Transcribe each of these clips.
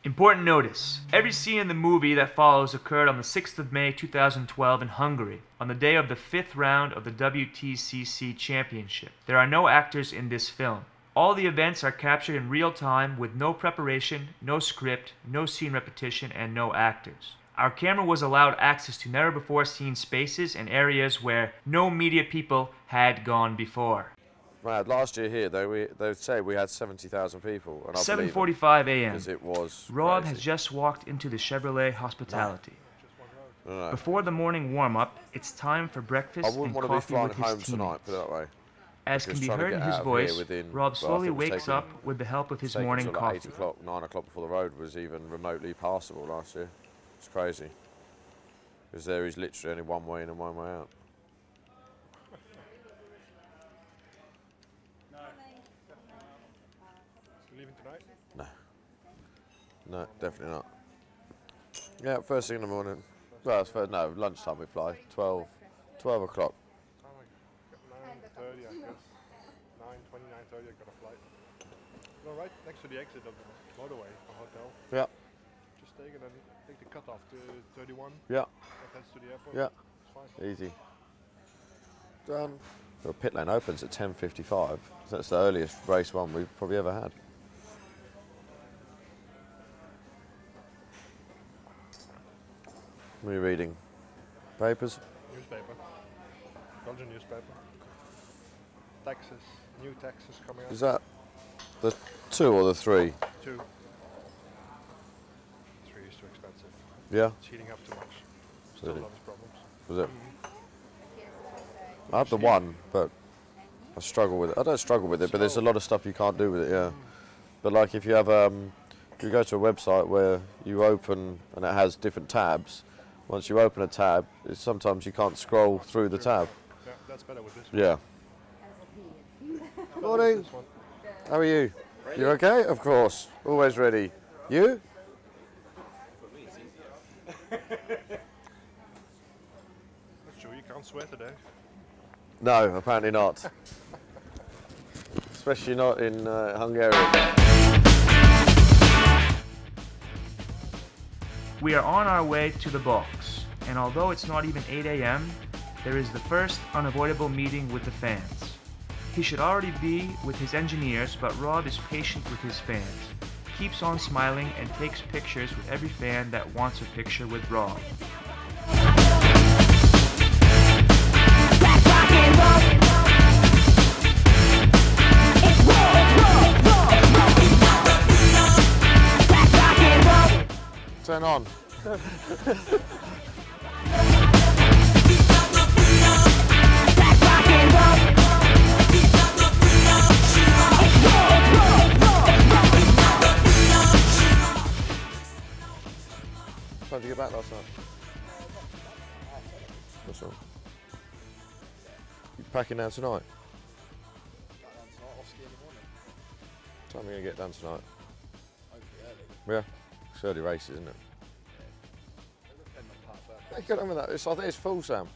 Important notice. Every scene in the movie that follows occurred on the 6th of May 2012 in Hungary, on the day of the 5th round of the WTCC Championship. There are no actors in this film. All the events are captured in real time with no preparation, no script, no scene repetition, and no actors. Our camera was allowed access to never-before-seen spaces and areas where no media people had gone before. Right, last year here, they say we had 70,000 people. And 7:45 a.m. Because it was Rob crazy. has just walked into the Chevrolet hospitality. No. Before the morning warm-up, it's time for breakfast and coffee with his home tonight, teammates. put it that way. As can Just be trying to heard in get his out of voice, here within- Rob well, I slowly think we're wakes taking- up with the help of his Taking morning till like coffee. 8 o'clock, 9 o'clock before the road was even remotely passable last year. It's crazy. Because there is literally only one way in and one way out. Leaving tonight? No. No, definitely not. Yeah, first thing in the morning. Well, it's first, no, lunchtime we fly. 12 o'clock. Time like 9:30, I guess. 9:20, 9:30, I got a flight. Go right next to the exit of the motorway, the hotel. Yeah, Just take it and take the cutoff to 31. yeah, That heads to the airport. yeah. It's fine. Easy. Done. The pit lane opens at 10:55. That's the earliest race one we've probably ever had. What are you reading? Papers? Newspaper. Belgian newspaper. Taxes. New taxes coming out. Is that the 2 or the 3? 2. 3 is too expensive. Yeah? It's heating up too much. Still Really? a lot of problems. Was it? I had the 1, but I struggle with it. I don't struggle with it, but there's a lot of stuff you can't do with it, yeah. But like if you have, if you go to a website where you open and it has different tabs, once you open a tab, sometimes you can't scroll through the tab. Yeah, that's better with this one. Yeah. Morning. This one. How are you? You okay? Of course. Always ready. You? That's true, you can't swear today. No, apparently not. Especially not in Hungarian. We are on our way to the box, and although it's not even 8 a.m., there is the first unavoidable meeting with the fans. He should already be with his engineers, but Rob is patient with his fans, keeps on smiling, and takes pictures with every fan that wants a picture with Rob. Turn on. How'd you get back last night? What's wrong? You packing down tonight? What time are you going to get done tonight? Yeah, it's early races, isn't it? Hey, get on with that. I think it's full, Sam.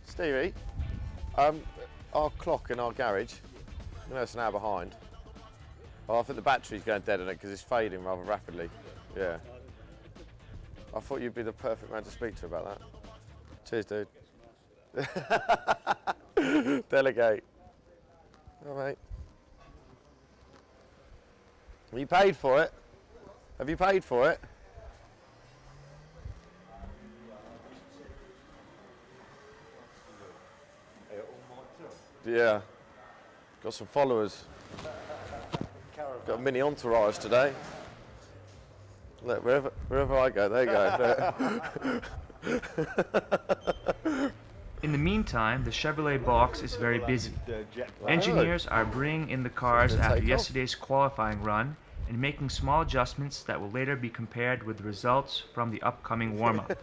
Stevie, our clock in our garage, you know it's an hour behind. Well, I think the battery's going dead on it because it's fading rather rapidly. Yeah. I thought you'd be the perfect man to speak to about that. Cheers, dude. Delegate. All right. Have you paid for it? Have you paid for it? Yeah. Got some followers. Got a mini entourage today. Look, wherever I go, they go. In the meantime, the Chevrolet box is very busy. Engineers are bringing in the cars after yesterday's qualifying run and making small adjustments that will later be compared with the results from the upcoming warm-up.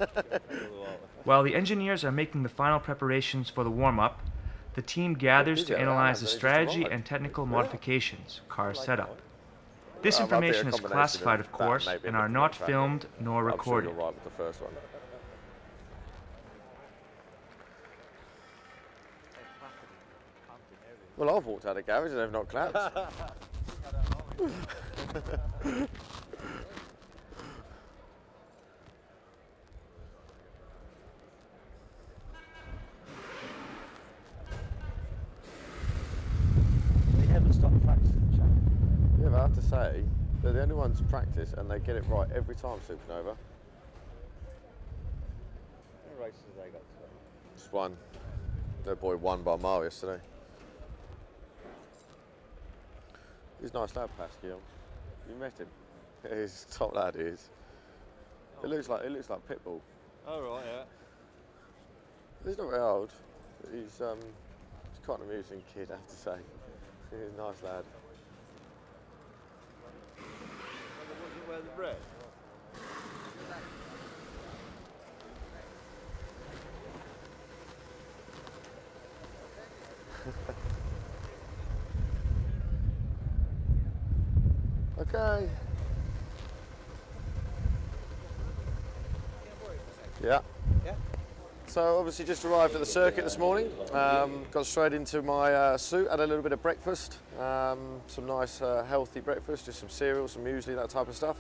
While the engineers are making the final preparations for the warm-up, the team gathers to analyze the strategy and technical modifications, car setup. This information is classified, of course, and are not filmed nor recorded. I'm sure you're right with the first one. Well, I've walked out of the garage and they've not clapped. They haven't stopped practicing, Jack. Yeah, but I have to say, they're the only ones to practice and they get it right every time, Supernova. How many races have they got today? Just one. Their boy won by a mile yesterday. He's a nice lad, Pascal. You met him? He's a top lad, he is. It looks like Pitbull. Oh, right, yeah. He's not very old, but he's quite an amusing kid, I have to say. He's a nice lad. Wasn't wear the red? Okay. Yeah. Yeah. So obviously just arrived at the circuit this morning. Got straight into my suit, had a little bit of breakfast, some nice healthy breakfast, just some cereal, some muesli, that type of stuff.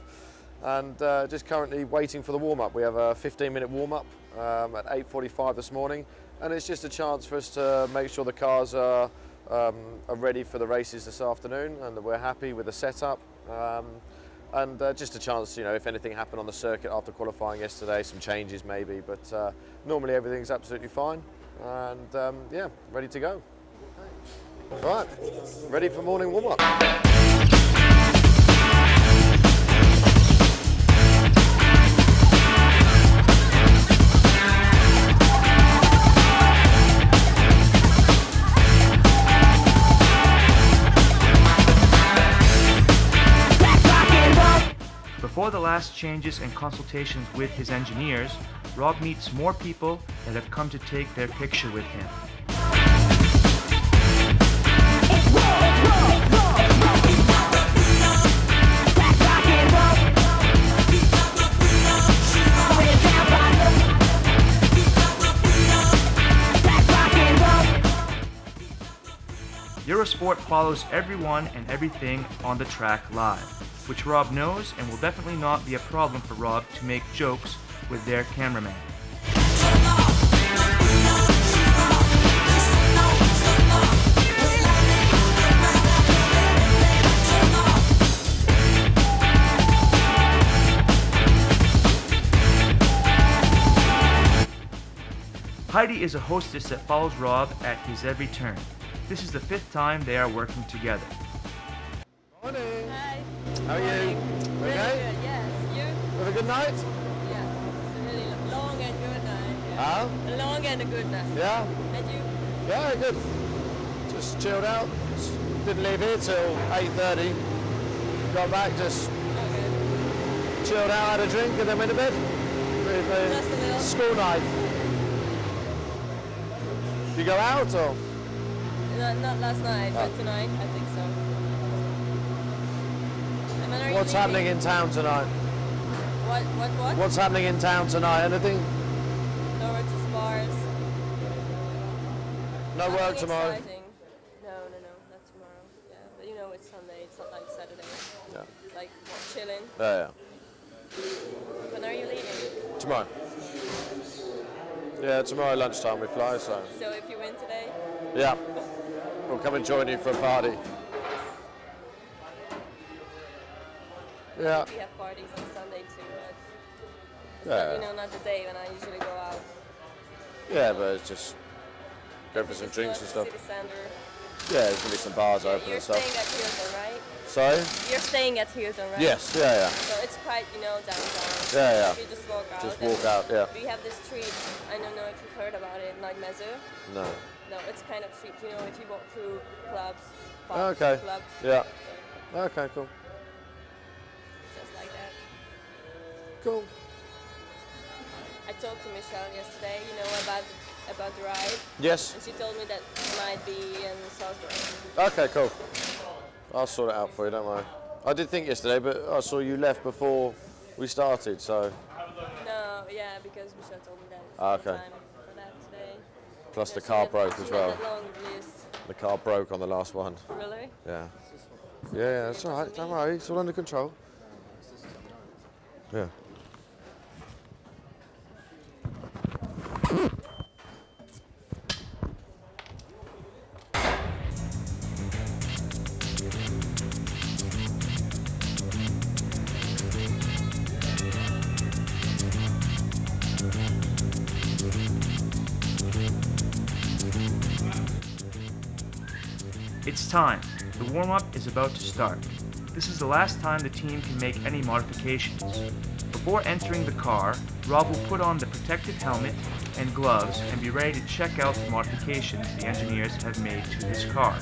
And just currently waiting for the warm-up. We have a 15-minute warm-up at 8:45 this morning, and it's just a chance for us to make sure the cars are ready for the races this afternoon, and that we're happy with the setup. And just a chance, you know, if anything happened on the circuit after qualifying yesterday, some changes maybe, but normally everything's absolutely fine, and yeah, ready to go. Right, ready for morning warm-up. Before the last changes and consultations with his engineers, Rob meets more people that have come to take their picture with him. Eurosport follows everyone and everything on the track live, which Rob knows and will definitely not be a problem for Rob to make jokes with their cameraman. Heidi is a hostess that follows Rob at his every turn. This is the 5th time they are working together. Morning. Hi. How are you? Really Okay? good, yes. You? Have a good night? Yes. It's a really long and good night. Yeah. Huh? A long and a good night. Yeah? And you? Yeah, good. Just chilled out. Didn't leave here till 8:30. Got back, just Okay. chilled out, had a drink, and then went to bed. Just a little. School night. You go out or? Not last night, Oh. but tonight I think so. And when are you What's happening leaving? in town tonight? What? What's happening in town tonight? Anything? No, we're just bars. No work Nothing tomorrow? exciting. No, not tomorrow. Yeah, but you know it's Sunday, it's not like Saturday. Yeah. Like, chilling. Yeah. When are you leaving? Tomorrow. Yeah, tomorrow lunchtime we fly, so. So if you win today? Yeah. We'll come and join you for a party. Yeah. We have parties on Sunday too, but it's Yeah. not, you know, not the day when I usually go out. Yeah, but it's just go for some Just drinks go and to stuff. City Center. Yeah, there's gonna be some bars open You're and stuff. staying at Hilton, right? Sorry? You're staying at Hilton, right? Yes, yeah. So it's quite, you know, downtown. Yeah. You just walk out. Just and walk out, yeah. We have this street, I don't know if you've heard about it, like Mezu. No. No, it's kind of street, you know, if you walk through clubs, pubs, Okay. clubs. Yeah. So Okay, cool. it's just like that. Cool. I talked to Michelle yesterday, you know, about the ride. Yes. And she told me that it might be in Salzburg. Okay, cool. I'll sort it out for you, don't worry. I did think yesterday, but I saw you left before we started, so. No, yeah, because Michelle told me that. Ah, okay. Time for that today. Plus the So car she broke had as well. that long list. The car broke on the last one. Really? Yeah. Yeah, that's all right. Don't worry. It's all under control. Yeah. It's time. The warm-up is about to start. This is the last time the team can make any modifications. Before entering the car, Rob will put on the protective helmet and gloves and be ready to check out the modifications the engineers have made to his car.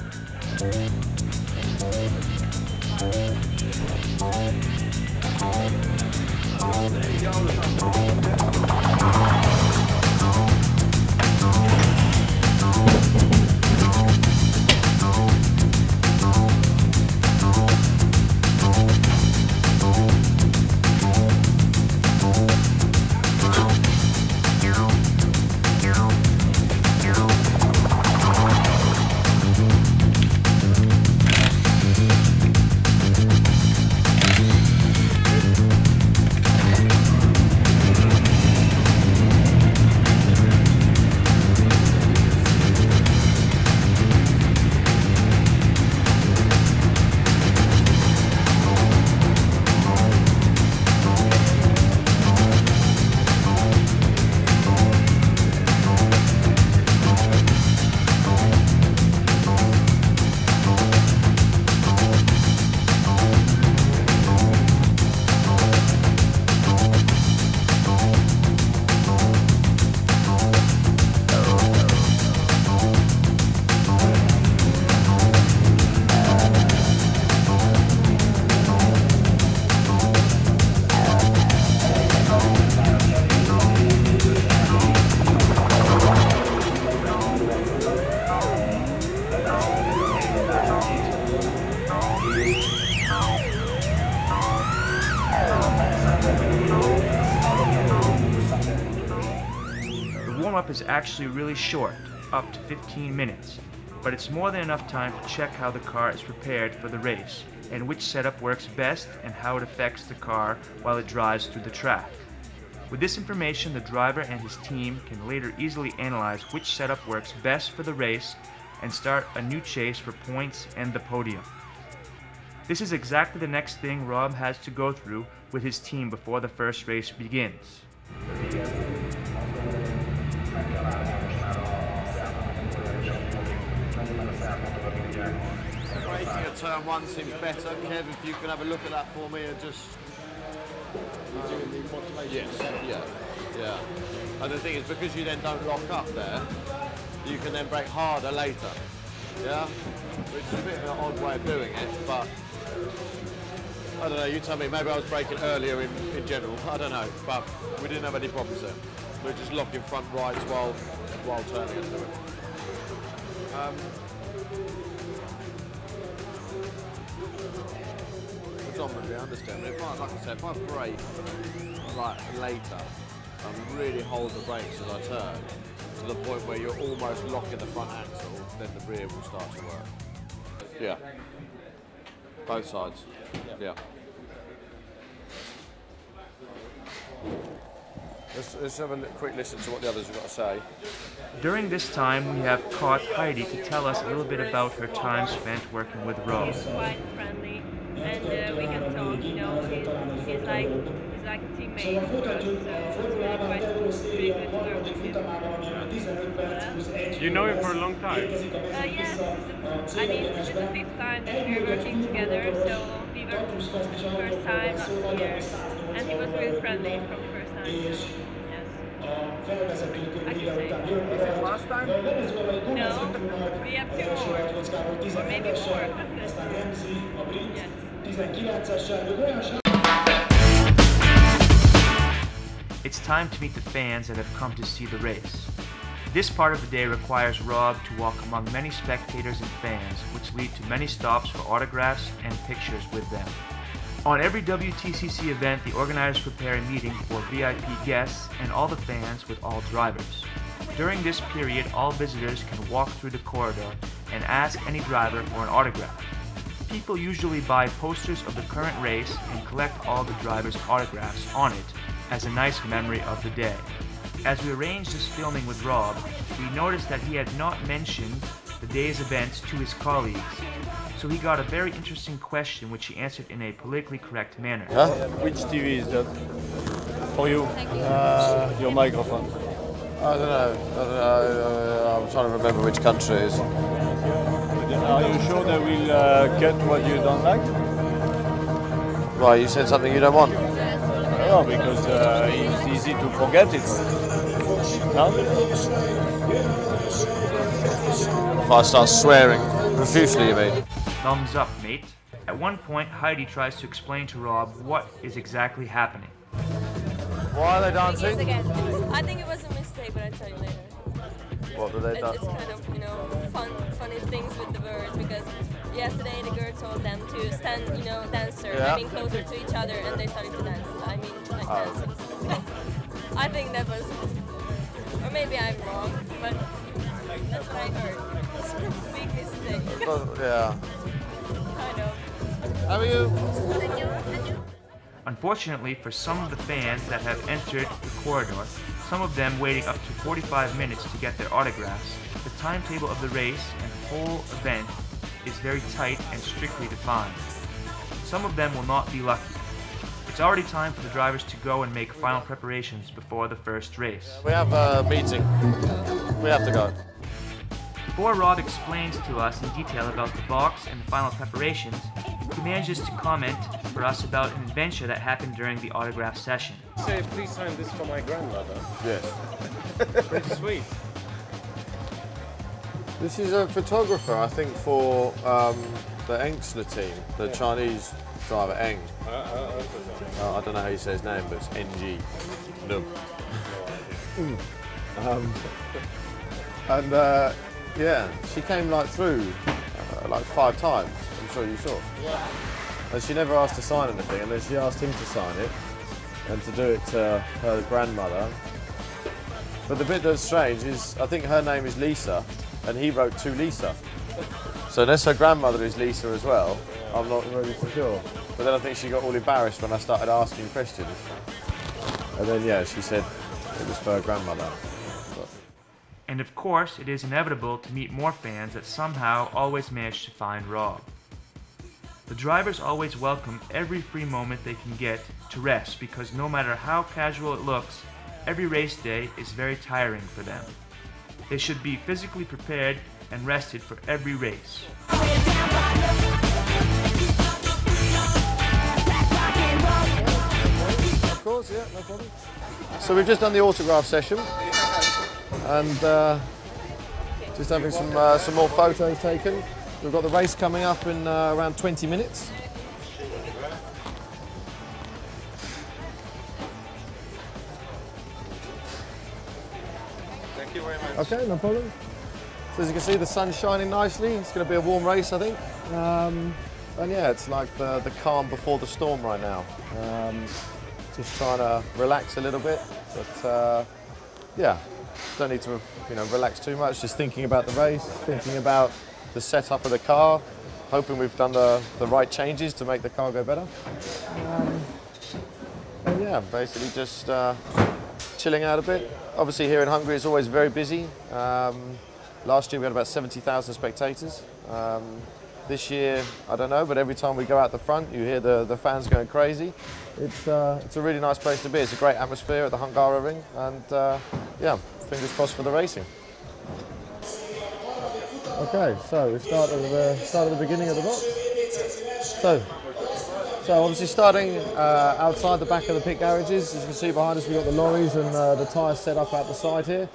The warm-up is actually really short, up to 15 minutes, but it's more than enough time to check how the car is prepared for the race, and which setup works best and how it affects the car while it drives through the track. With this information, the driver and his team can later easily analyze which setup works best for the race and start a new chase for points and the podium. This is exactly the next thing Rob has to go through with his team before the first race begins. Racing at turn one seems better. Kev, if you can have a look at that for me and just... yes, yeah. And the thing is, because you then don't lock up there, you can then brake harder later. Yeah? Which is a bit of an odd way of doing it, but... I don't know, you tell me, maybe I was braking earlier in general, I don't know, but we didn't have any problems there. We were just locking front rights while turning into it. Predominantly, I understand, but if I, like I said, if I brake like later and really hold the brakes as I turn, to the point where you're almost locking the front axle, then the rear will start to work. Yeah. Both sides. Yeah. Let's have a quick listen to what the others have got to say. During this time, we have caught Heidi to tell us a little bit about her time spent working with Rob. He's quite friendly, and we can talk, you know, he's like a teammate for us, so it's really good to work with him. You know him for a long time? Yes, this is the fifth time that we're working together, so we worked for the first time last year, and he was really friendly from the first time. Yes. I can say. Is it last time? No, we have two more, or maybe more. Yes. It's time to meet the fans that have come to see the race. This part of the day requires Rob to walk among many spectators and fans, which lead to many stops for autographs and pictures with them. On every WTCC event, the organizers prepare a meeting for VIP guests and all the fans with all drivers. During this period, all visitors can walk through the corridor and ask any driver for an autograph. People usually buy posters of the current race and collect all the drivers' autographs on it as a nice memory of the day. As we arranged this filming with Rob, we noticed that he had not mentioned the day's events to his colleagues. So he got a very interesting question which he answered in a politically correct manner. Huh? Which TV is that? For you? Your microphone. I don't know. I'm trying to remember which country it is. Are you sure they will cut what you don't like? Why, you said something you don't want? No, because it's easy to forget it. No? If I start swearing profusely, you mean? Thumbs up, mate. At one point, Heidi tries to explain to Rob what is exactly happening. Why are they dancing? I think it was a mistake, but I'll tell you later. What do they It's dance? kind of, you know, funny things with the birds, because yesterday the girl told them to stand, you know, dancer, Yeah. I mean closer to each other, and they started to dance. I mean, like dancing. I think that was, or maybe I'm wrong, but that's what I heard. It's a big mistake. Yeah. Kind of. How are you? Unfortunately, for some of the fans that have entered the corridor, some of them waiting up to 45 minutes to get their autographs, the timetable of the race and whole event is very tight and strictly defined. Some of them will not be lucky. It's already time for the drivers to go and make final preparations before the first race. We have a meeting. We have to go. Before Rob explains to us in detail about the box and the final preparations, he manages to comment for us about an adventure that happened during the autograph session. Say, please sign this for my grandmother. Yes. Pretty sweet. This is a photographer, I think, for the Engsler team, the Chinese driver Eng. I don't know how you say his name, but it's NG. No. Yeah, she came like through like 5 times. I'm sure you saw. Yeah. And she never asked to sign anything, and then she asked him to sign it and to do it to her grandmother. But the bit that's strange is, I think her name is Lisa, and he wrote to Lisa. So unless her grandmother is Lisa as well, I'm not really sure. But then I think she got all embarrassed when I started asking questions. And then, yeah, she said it was for her grandmother. And of course, it is inevitable to meet more fans that somehow always manage to find Rob. The drivers always welcome every free moment they can get to rest, because no matter how casual it looks, every race day is very tiring for them. They should be physically prepared and rested for every race. Of course, yeah, no problem. So we've just done the autograph session, and just having some more photos taken. We've got the race coming up in around 20 minutes. Thank you very much. Okay, no problem. So as you can see, the sun's shining nicely. It's going to be a warm race, I think. And yeah, it's like the calm before the storm right now. Just trying to relax a little bit, but yeah, don't need to relax too much. Just thinking about the race, thinking about the setup of the car, hoping we've done the right changes to make the car go better. And yeah, basically just chilling out a bit. Obviously here in Hungary it's always very busy. Last year we had about 70,000 spectators. This year, I don't know, but every time we go out the front, you hear the fans going crazy. It's a really nice place to be. It's a great atmosphere at the Hungaroring, and yeah, fingers crossed for the racing. Okay, so we start at the beginning of the box. So obviously starting outside the back of the pit garages, as you can see behind us, we've got the lorries and the tyres set up out the side here.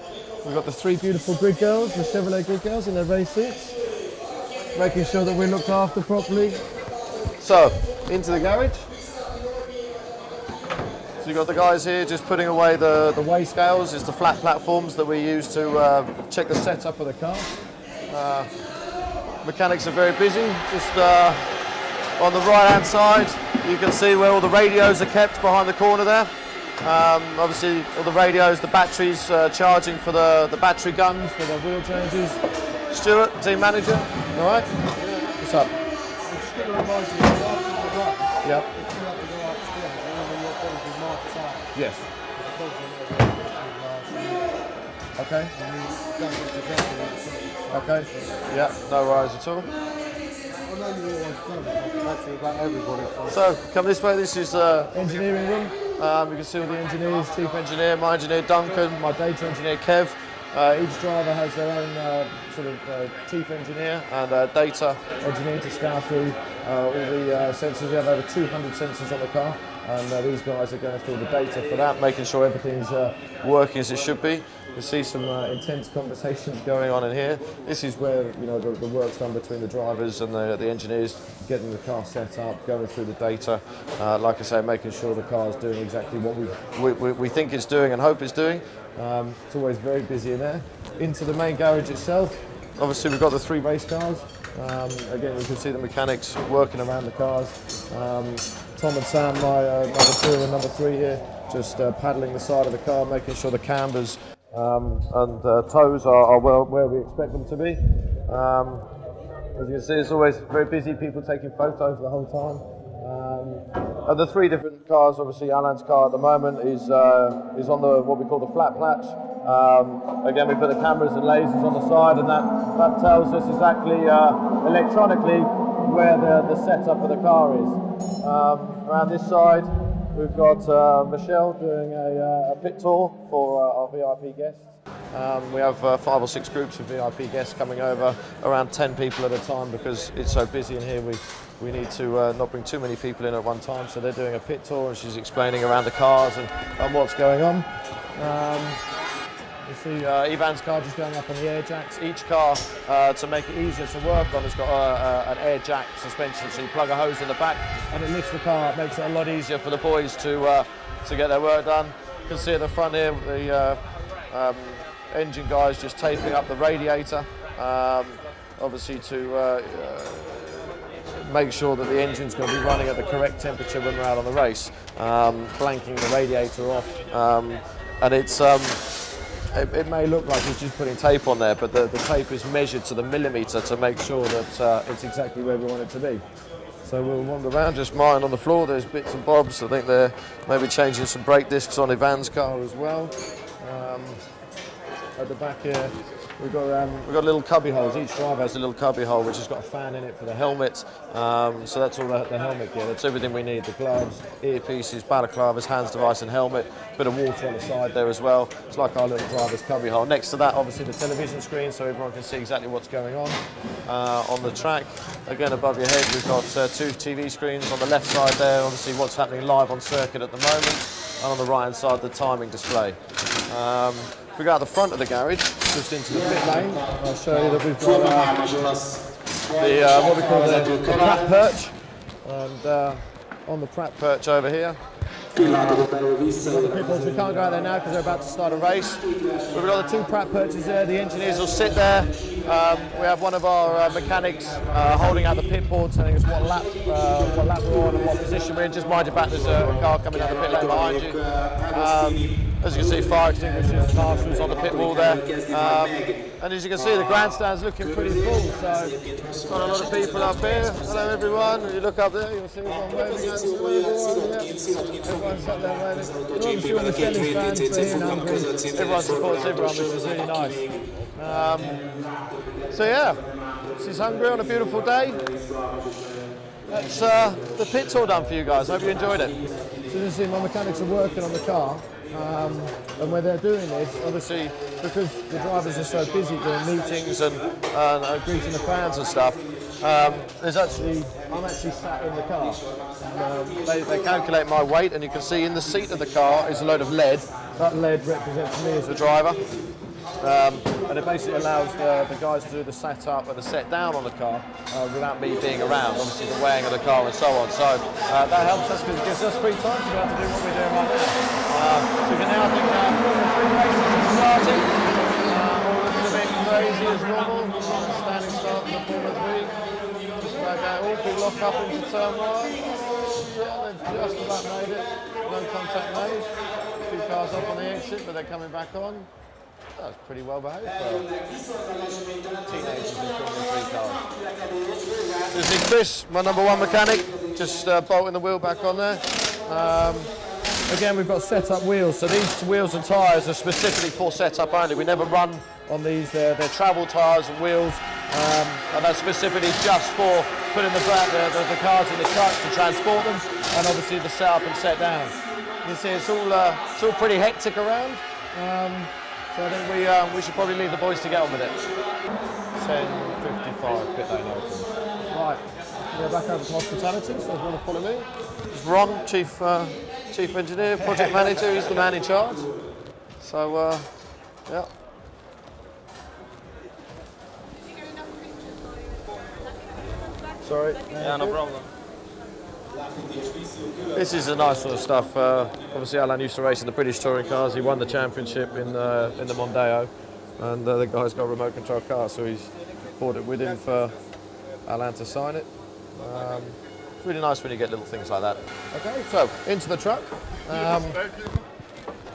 We've got the 3 beautiful grid girls, the Chevrolet grid girls in their race suits, making sure that we're looked after properly. So, into the garage. So you've got the guys here just putting away the weigh scales. It's the flat platforms that we use to check the setup of the car. Mechanics are very busy. Just on the right hand side, you can see where all the radios are kept behind the corner there. Obviously, all the radios, the batteries, charging for the battery guns, for the wheel changes. Stuart, team manager, all right? What's up? I'm just going to remind you, after the run, Yep. you have to go upstairs, remember your body is marked out. Yes. Okay. And you don't get to ventilate. Okay. Yeah, no worries at all. I know you always do, but actually about everybody. So, come this way, this is engineering room. You can see all the engineers, chief engineer, my engineer Duncan, my data engineer Kev. Each driver has their own chief engineer and data engineer to scour through all the sensors. We have over 200 sensors on the car, and these guys are going through the data for that, making sure everything's working as it should be. You see some intense conversations going on in here. This is where the work's done between the drivers and the engineers, getting the car set up, going through the data. Like I say, making sure the car is doing exactly what we think it's doing and hope it's doing. It's always very busy in there. Into the main garage itself, obviously we've got the 3 race cars. Again, you can see the mechanics working around the cars. Tom and Sam, my number 2 and number 3 here, just paddling the side of the car, making sure the cambers and toes are where we expect them to be. As you can see, it's always very busy, people taking photos the whole time. And the 3 different cars, obviously Alan's car at the moment is on what we call the flat platch. Again, we put the cameras and lasers on the side, and that tells us exactly electronically where the setup of the car is. Around this side, we've got Michelle doing a pit tour for our VIP guests. We have 5 or 6 groups of VIP guests coming over, around 10 people at a time, because it's so busy in here. We need to not bring too many people in at one time, so they're doing a pit tour and she's explaining around the cars and what's going on. You see Ivan's car just going up on the air jacks. Each car, to make it easier to work on, has got an air jack suspension, so you plug a hose in the back and it lifts the car. It makes it a lot easier for the boys to get their work done. You can see at the front here the engine guys just taping up the radiator, obviously to make sure that the engine's going to be running at the correct temperature when we're out on the race, blanking the radiator off, and it's it may look like he's just putting tape on there, but the tape is measured to the millimetre to make sure that it's exactly where we want it to be. So we'll wander around, just mine on the floor. There's bits and bobs. I think they're maybe changing some brake discs on Ivan's car as well. At the back here, we've got little cubby holes. Each driver has a little cubby hole which has got a fan in it for the helmet. So that's all the helmet gear. That's everything we need: the gloves, earpieces, balaclavas, hands device, and helmet. Bit of water on the side there as well. It's like our little driver's cubby hole. Next to that, obviously the television screen, so everyone can see exactly what's going on the track. Again, above your head, we've got 2 TV screens on the left side there. Obviously, what's happening live on circuit at the moment, and on the right hand side, the timing display. If we go out the front of the garage, just into the pit lane, I'll show you that we've got what we call the Pratt perch, and on the Pratt perch over here. We can't go out there now because they're about to start a race. We've got the 2 Pratt perches there. The engineers will sit there. We have one of our mechanics holding out the pit board, telling us what lap we're on and what position we're in. Just mind your back, there's a car coming down the pit lane behind you. As you can see, fire extinguishers, marshals on the pit wall there. And as you can see, the grandstand's looking pretty full, so got a lot of people up here. Hello everyone. You look up there, you'll see everyone waving. Everyone's up there waving. Obviously all the tennis fans are here in Hungary. Everyone supports everyone, which is really nice. So yeah, this is Hungary on a beautiful day. That's the pit tour done for you guys. Hope you enjoyed it. So you can see my mechanics are working on the car. And when they're doing this, obviously, because the drivers are so busy doing meetings and greeting the fans and stuff, I'm actually sat in the car. They calculate my weight, and you can see in the seat of the car is a load of lead. That lead represents me as the driver. And it basically allows the guys to do the setup and the set down on the car without me being around, obviously the weighing of the car and so on. So that helps us because it gives us free time to be able to do what we're doing right now. So we can now think Formula 3 racing is starting. All looks a bit crazy as normal. Standing start for Formula 3. Just about going, we lock up into turn 1. Yeah, they've just about made it. No contact made. few cars off on the exit, but they're coming back on. That's pretty well behaved for teenagers in Formula 3 cars. This is Chris, my #1 mechanic, just bolting the wheel back on there. Again, we've got set-up wheels, so these wheels and tyres are specifically for set-up only. We never run on these, they're travel tyres and wheels, and that's specifically just for putting the cars in the trucks to transport them, and obviously the set up and set down. You can see it's all pretty hectic around, so I think we should probably leave the boys to get on with it. 10:55, pit lane opens. Right, we're back over to hospitality, so if you want to follow me. It's Ron, Chief Engineer, Project Manager, he's the man in charge. So, yeah. Sorry. Yeah, no problem. This is the nice sort of stuff. Obviously, Alan used to race in the British touring cars. He won the championship in the Mondeo, and the guy's got a remote control car, so he's brought it with him for Alan to sign it. It's really nice when you get little things like that. Okay, so into the truck.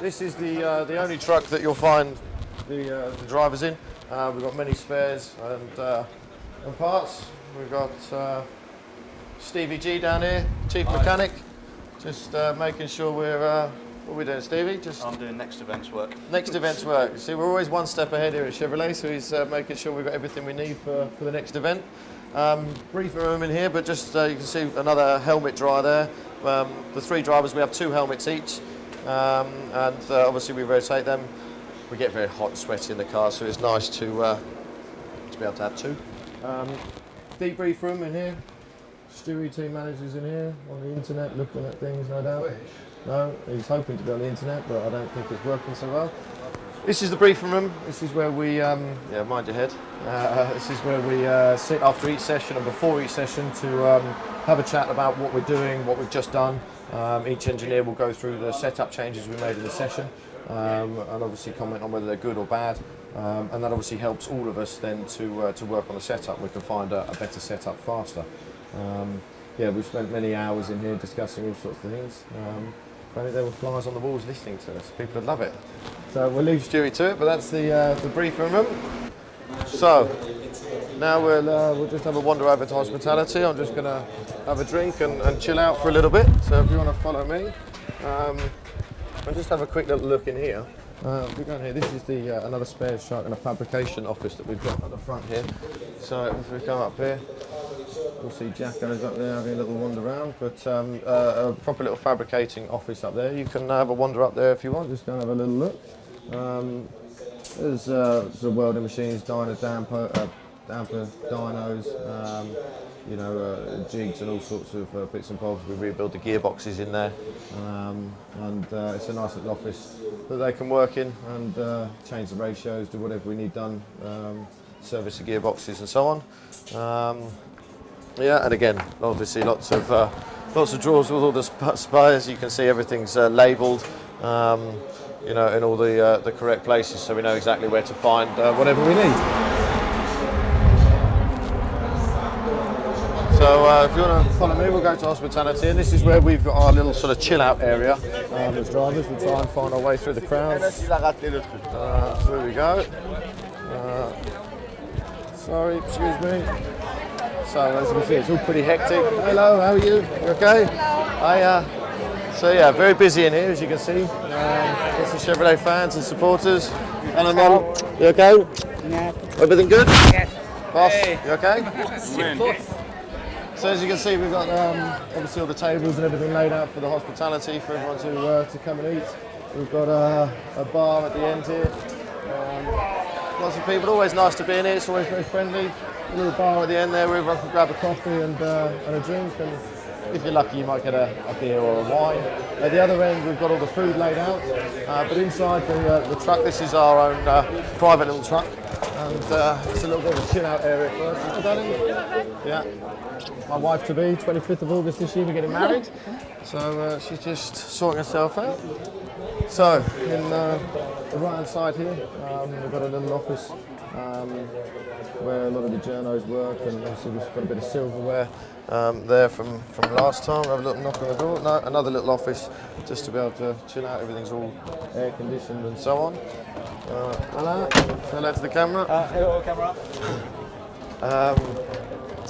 This is the only truck that you'll find the drivers in. We've got many spares and parts. We've got Stevie G down here, Chief Mechanic, just making sure we're, what are we doing, Stevie? I'm doing next event's work. Next event's work. See, we're always one step ahead here at Chevrolet, so he's making sure we've got everything we need for the next event. Briefer room in here, but just you can see another helmet dryer there. The 3 drivers, we have 2 helmets each, and obviously we rotate them. We get very hot and sweaty in the car, so it's nice to be able to have 2. Debrief room in here. Stewie team managers in here on the internet looking at things, no doubt. No, he's hoping to be on the internet, but I don't think it's working so well. This is the briefing room. This is where we, yeah, mind your head. This is where we sit after each session and before each session to have a chat about what we're doing, what we've just done. Each engineer will go through the setup changes we made in the session, and obviously comment on whether they're good or bad. And that obviously helps all of us then to work on the setup. We can find a better setup faster. Yeah, we've spent many hours in here discussing all sorts of things. If only there were flies on the walls listening to us, people would love it. So we'll leave Stewie to it, but that's the briefing room. So now we'll just have a wander over to hospitality. I'm just going to have a drink and chill out for a little bit. So if you want to follow me, I'll just have a quick little look in here. We're going here. This is another spares truck and a fabrication office that we've got at the front here. So if we come up here, we'll see Jacko's up there having a little wander around. But a proper little fabricating office up there. You can have a wander up there if you want. Just go and have a little look. There's sort of welding machines, damper, dynos. You know, jigs and all sorts of bits and bobs. We rebuild the gearboxes in there, and it's a nice little office that they can work in and change the ratios, do whatever we need done, service the gearboxes and so on. Yeah, and again, obviously lots of drawers with all the spares. You can see everything's labelled, you know, in all the correct places, so we know exactly where to find whatever we need. So if you want to follow me, we'll go to hospitality, and this is where we've got our little sort of chill out area as drivers. We'll try and find our way through the crowds. So here we go. Sorry, excuse me. So as you can see, it's all pretty hectic. Hello, how are you? You okay? Hello. So yeah, very busy in here, as you can see. Lots of Chevrolet fans and supporters. Hello, Mum. You okay? Yeah. Everything good? Yes. Boss, you okay? So as you can see, we've got obviously all the tables and everything laid out for the hospitality for everyone to come and eat. We've got a bar at the end here. Lots of people. Always nice to be in here. It's always very friendly. A little bar at the end there where everyone can grab a coffee and a drink. And if you're lucky, you might get a beer or a wine. At the other end, we've got all the food laid out. But inside the truck, this is our own private little truck. And it's a little bit of a chill out area for us. Hi, darling. Yeah. My wife to be, 25th of August this year, we're getting married. So she's just sorting herself out. So in the right hand side here, we've got a little office where a lot of the journos work, and obviously we've got a bit of silverware there from last time. Have a little knock on the door. No, another little office just to be able to chill out. Everything's all air conditioned and so on. Hello. Hello to the camera. Hello, camera.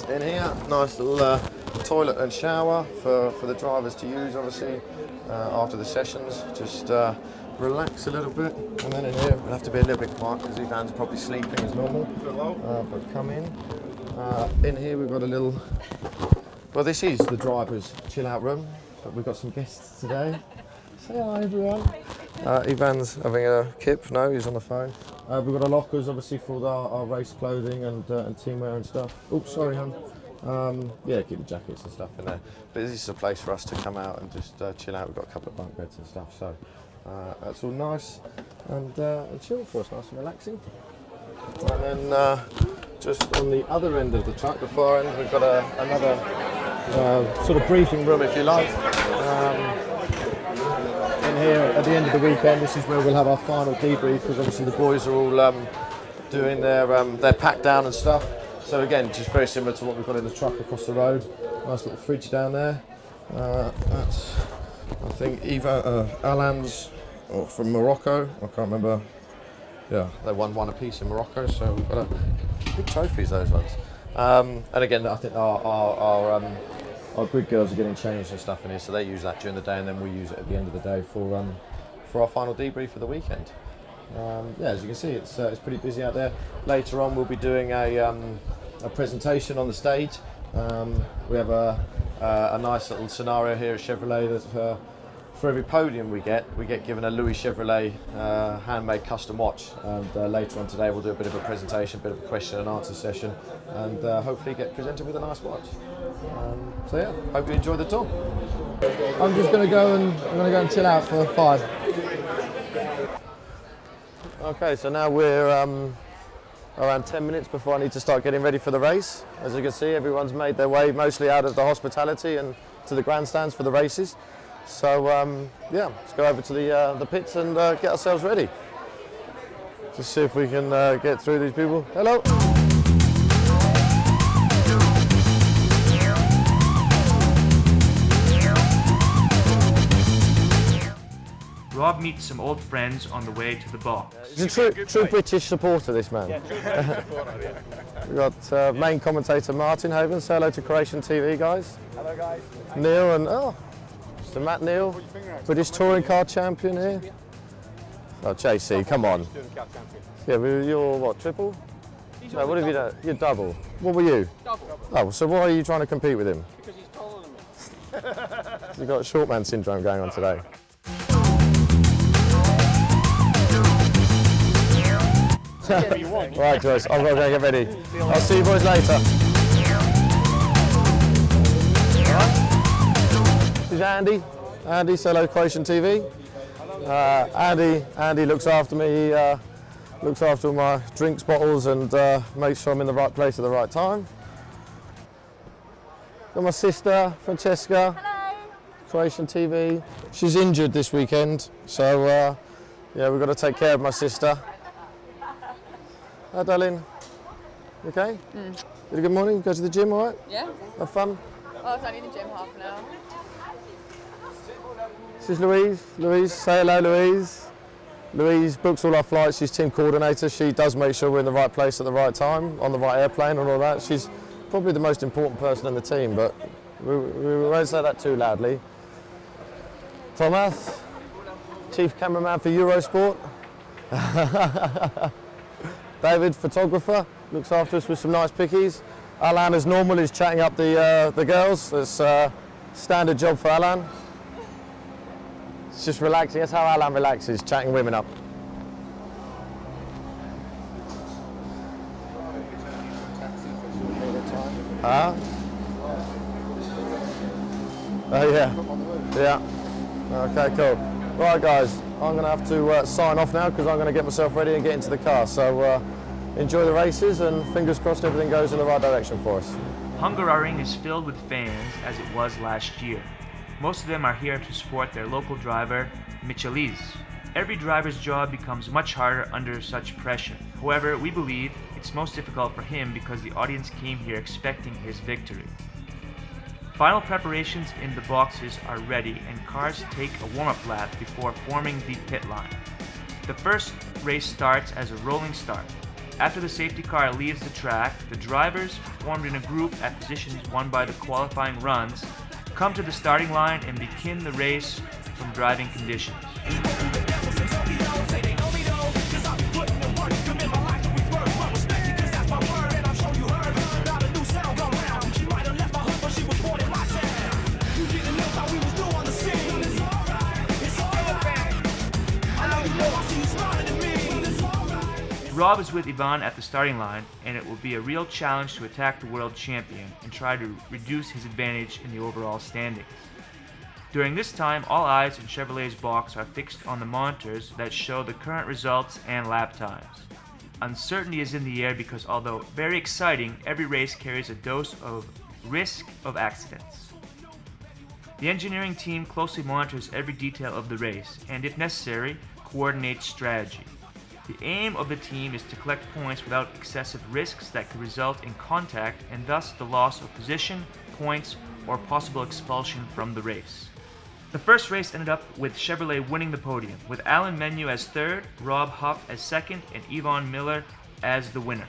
In here, nice little toilet and shower for the drivers to use, obviously, after the sessions. Just relax a little bit, and then in here we'll have to be a little bit quiet because Ivan's probably sleeping as normal. But come in. In here we've got a little. Well, this is the driver's chill-out room, but we've got some guests today. Say hi, everyone. Ivan's having a kip. No, he's on the phone. We've got our lockers, obviously, for our race clothing and teamwear and stuff. Oh, sorry, hon. Yeah, keep the jackets and stuff in there. But this is a place for us to come out and just chill out. We've got a couple of bunk beds and stuff, so that's all nice and chill for us, nice and relaxing. And then just on the other end of the truck, the far end, we've got another sort of briefing room, if you like. In here at the end of the weekend, this is where we'll have our final debrief, because obviously the boys are all doing their pack down and stuff. So again, just very similar to what we've got in the truck across the road. Nice little fridge down there. That's, I think, Alan's from Morocco. I can't remember. Yeah, they won one apiece in Morocco, so we've got big trophies, those ones. And again, I think our grid girls are getting changed and stuff in here, so they use that during the day, and then we use it at the end of the day for our final debrief for the weekend. Yeah, as you can see, it's pretty busy out there. Later on, we'll be doing a presentation on the stage. We have a nice little scenario here at Chevrolet that for every podium we get given a Louis Chevrolet handmade custom watch. And later on today, we'll do a bit of a presentation, a bit of a question and answer session, and hopefully get presented with a nice watch. So yeah, hope you enjoy the tour. I'm just going to go and chill out for 5. Okay, so now we're around 10 minutes before I need to start getting ready for the race. As you can see, everyone's made their way mostly out of the hospitality and to the grandstands for the races. So yeah, let's go over to the pits and get ourselves ready. Just see if we can get through these people. Hello. Rob meets some old friends on the way to the box. He's a true British supporter, this man. Yeah, true British supporter, yeah. We've got main commentator Martin Haven. Say hello to Croatian TV, guys. Hello, guys. Neil and, Mr. Matt Neal, British touring car champion here. Oh, JC, come on. Yeah, you're what, triple? No, what have you done? You're double. What were you? Double. Oh, so why are you trying to compete with him? Because he's taller than me. You've got short man syndrome going on today. Right, Joyce, I've got to go get ready. I'll see you boys later. This is Andy. Andy, say hello, Croatian TV. Andy looks after me. He looks after all my drinks bottles and makes sure I'm in the right place at the right time. Got my sister, Francesca. Hello. Croatian TV. She's injured this weekend, so yeah, we've got to take care of my sister. Hi, darling. You okay? You had a good morning? Go to the gym, all right? Yeah. Have fun? Oh, I was only in the gym half an hour. This is Louise. Louise, say hello, Louise. Louise books all our flights. She's team coordinator. She does make sure we're in the right place at the right time, on the right airplane and all that. She's probably the most important person in the team, but we won't say that too loudly. Thomas, chief cameraman for Eurosport. David, photographer, looks after us with some nice pickies. Alan, as normal, is chatting up the girls. It's a standard job for Alan. It's just relaxing. That's how Alan relaxes, chatting women up. Oh yeah, yeah. Okay, cool. Right, guys, I'm going to have to sign off now because I'm going to get myself ready and get into the car. So enjoy the races and fingers crossed everything goes in the right direction for us. Hungaroring is filled with fans as it was last year. Most of them are here to support their local driver, Micheliz. Every driver's job becomes much harder under such pressure. However, we believe it's most difficult for him because the audience came here expecting his victory. Final preparations in the boxes are ready and cars take a warm-up lap before forming the pit line. The first race starts as a rolling start. After the safety car leaves the track, the drivers, formed in a group at positions won by the qualifying runs, come to the starting line and begin the race from driving conditions. Rob is with Ivan at the starting line, and it will be a real challenge to attack the world champion and try to reduce his advantage in the overall standings. During this time, all eyes in Chevrolet's box are fixed on the monitors that show the current results and lap times. Uncertainty is in the air because although very exciting, every race carries a dose of risk of accidents. The engineering team closely monitors every detail of the race and, if necessary, coordinates strategy. The aim of the team is to collect points without excessive risks that could result in contact and thus the loss of position, points, or possible expulsion from the race. The first race ended up with Chevrolet winning the podium, with Alan Menu as third, Rob Huff as second, and Yvonne Miller as the winner.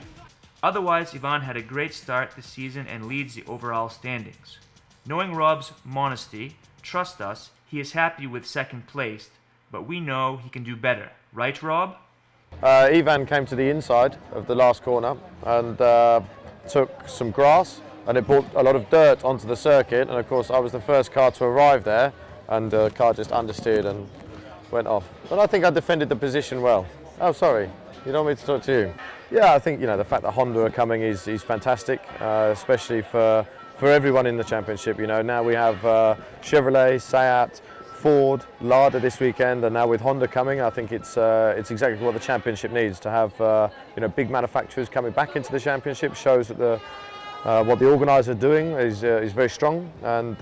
Otherwise, Yvonne had a great start this season and leads the overall standings. Knowing Rob's modesty, trust us, he is happy with second place, but we know he can do better. Right, Rob? Ivan came to the inside of the last corner and took some grass, and it brought a lot of dirt onto the circuit, and of course I was the first car to arrive there, and the car just understeered and went off. But I think I defended the position well. Oh, sorry, you don't want me to talk to you? Yeah, I think the fact that Honda are coming is fantastic, especially for everyone in the championship. Now we have Chevrolet, Seat, Ford, Lada this weekend, and now with Honda coming, I think it's exactly what the championship needs to have. Big manufacturers coming back into the championship shows that what the organisers are doing is very strong, and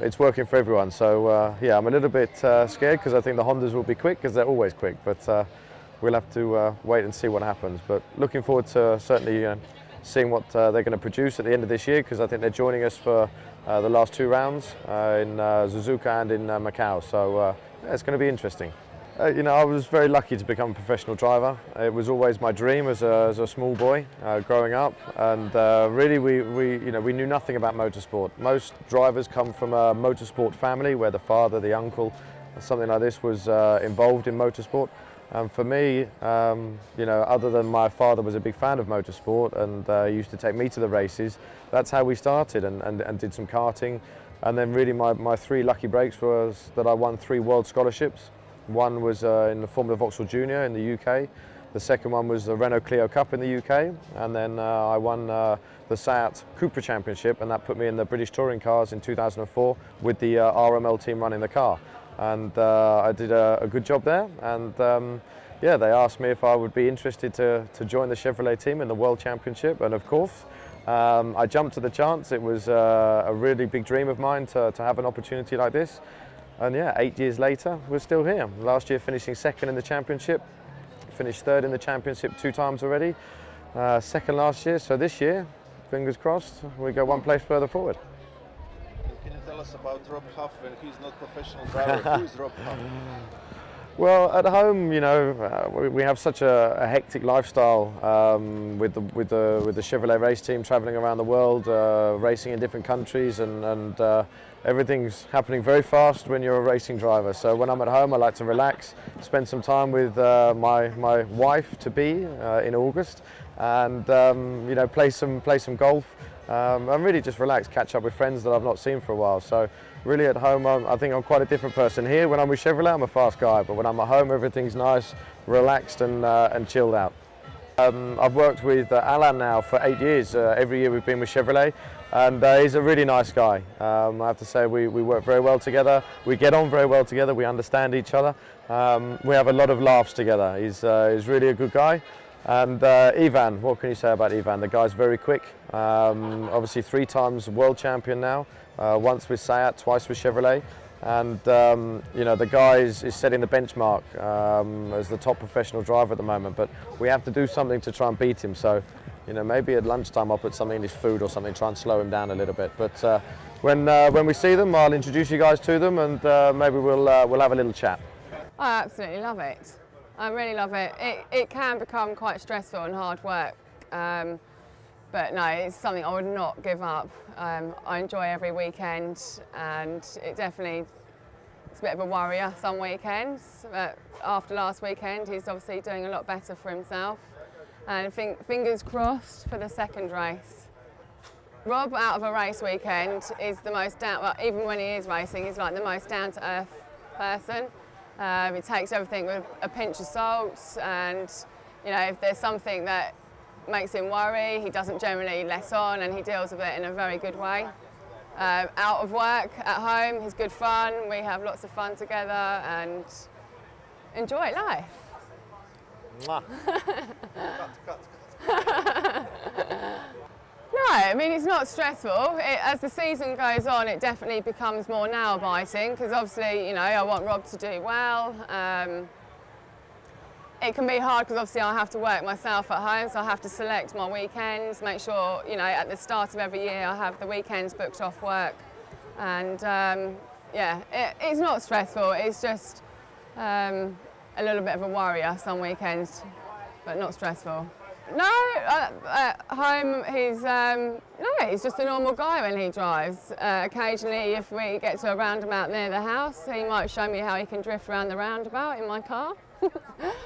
it's working for everyone. So yeah, I'm a little bit scared because I think the Hondas will be quick, because they're always quick. But we'll have to wait and see what happens. But looking forward to certainly seeing what they're going to produce at the end of this year, because I think they're joining us for the last two rounds in Suzuka and in Macau. So yeah, it's going to be interesting. I was very lucky to become a professional driver. It was always my dream as a small boy growing up, and really we knew nothing about motorsport. Most drivers come from a motorsport family where the father, the uncle, something like this was involved in motorsport. And for me, other than my father was a big fan of motorsport and used to take me to the races, that's how we started and did some karting. And then really my three lucky breaks was that I won 3 world scholarships. One was in the Formula Vauxhall Junior in the UK. The second one was the Renault Clio Cup in the UK. And then I won the Seat Cupra Championship, and that put me in the British Touring Cars in 2004 with the RML team running the car. And I did a good job there, and yeah, they asked me if I would be interested to join the Chevrolet team in the World Championship, and of course I jumped at the chance. It was a really big dream of mine to have an opportunity like this, and yeah, 8 years later we're still here. Last year finishing second in the championship, finished third in the championship 2 times already, second last year, so this year, fingers crossed, we go one place further forward. Can you tell us about Rob Huff when he's not professional driver? Who is Rob Huff? Well, at home, we have such a hectic lifestyle with the Chevrolet race team, traveling around the world, racing in different countries, and everything's happening very fast when you're a racing driver. So when I'm at home, I like to relax, spend some time with my wife-to-be in August, and play some golf. And really just relax, catch up with friends that I've not seen for a while. So really at home, I think I'm quite a different person. Here, when I'm with Chevrolet, I'm a fast guy, but when I'm at home, everything's nice, relaxed and chilled out. I've worked with Alan now for 8 years. Every year we've been with Chevrolet, and he's a really nice guy. I have to say we work very well together. We get on very well together. We understand each other. We have a lot of laughs together. He's really a good guy. And Ivan, what can you say about Ivan? The guy's very quick, obviously 3 times world champion now, once with Seat, twice with Chevrolet. And you know, the guy is setting the benchmark as the top professional driver at the moment, but we have to do something to try and beat him. So, you know, maybe at lunchtime I'll put something in his food or something, try and slow him down a little bit. But when we see them, I'll introduce you guys to them, and maybe we'll have a little chat. I absolutely love it. I really love it. It can become quite stressful and hard work, but no, it's something I would not give up. I enjoy every weekend, and it's a bit of a worrier some weekends, but after last weekend he's obviously doing a lot better for himself, and I think fingers crossed for the second race. Rob, out of a race weekend, is the most well, even when he is racing, he's like the most down-to-earth person. He takes everything with a pinch of salt, and you know, if there's something that makes him worry, he doesn't generally let on, and he deals with it in a very good way. Out of work, at home, he's good fun. We have lots of fun together and enjoy life. Mwah. No, I mean, it's not stressful. As the season goes on, it definitely becomes more nail-biting, because obviously, you know, I want Rob to do well. It can be hard because obviously I have to work myself at home, so I have to select my weekends, make sure, you know, at the start of every year I have the weekends booked off work. And yeah, it's not stressful, it's just a little bit of a worrier some weekends, but not stressful. No, at home he's just a normal guy when he drives. Occasionally, if we get to a roundabout near the house, he might show me how he can drift around the roundabout in my car.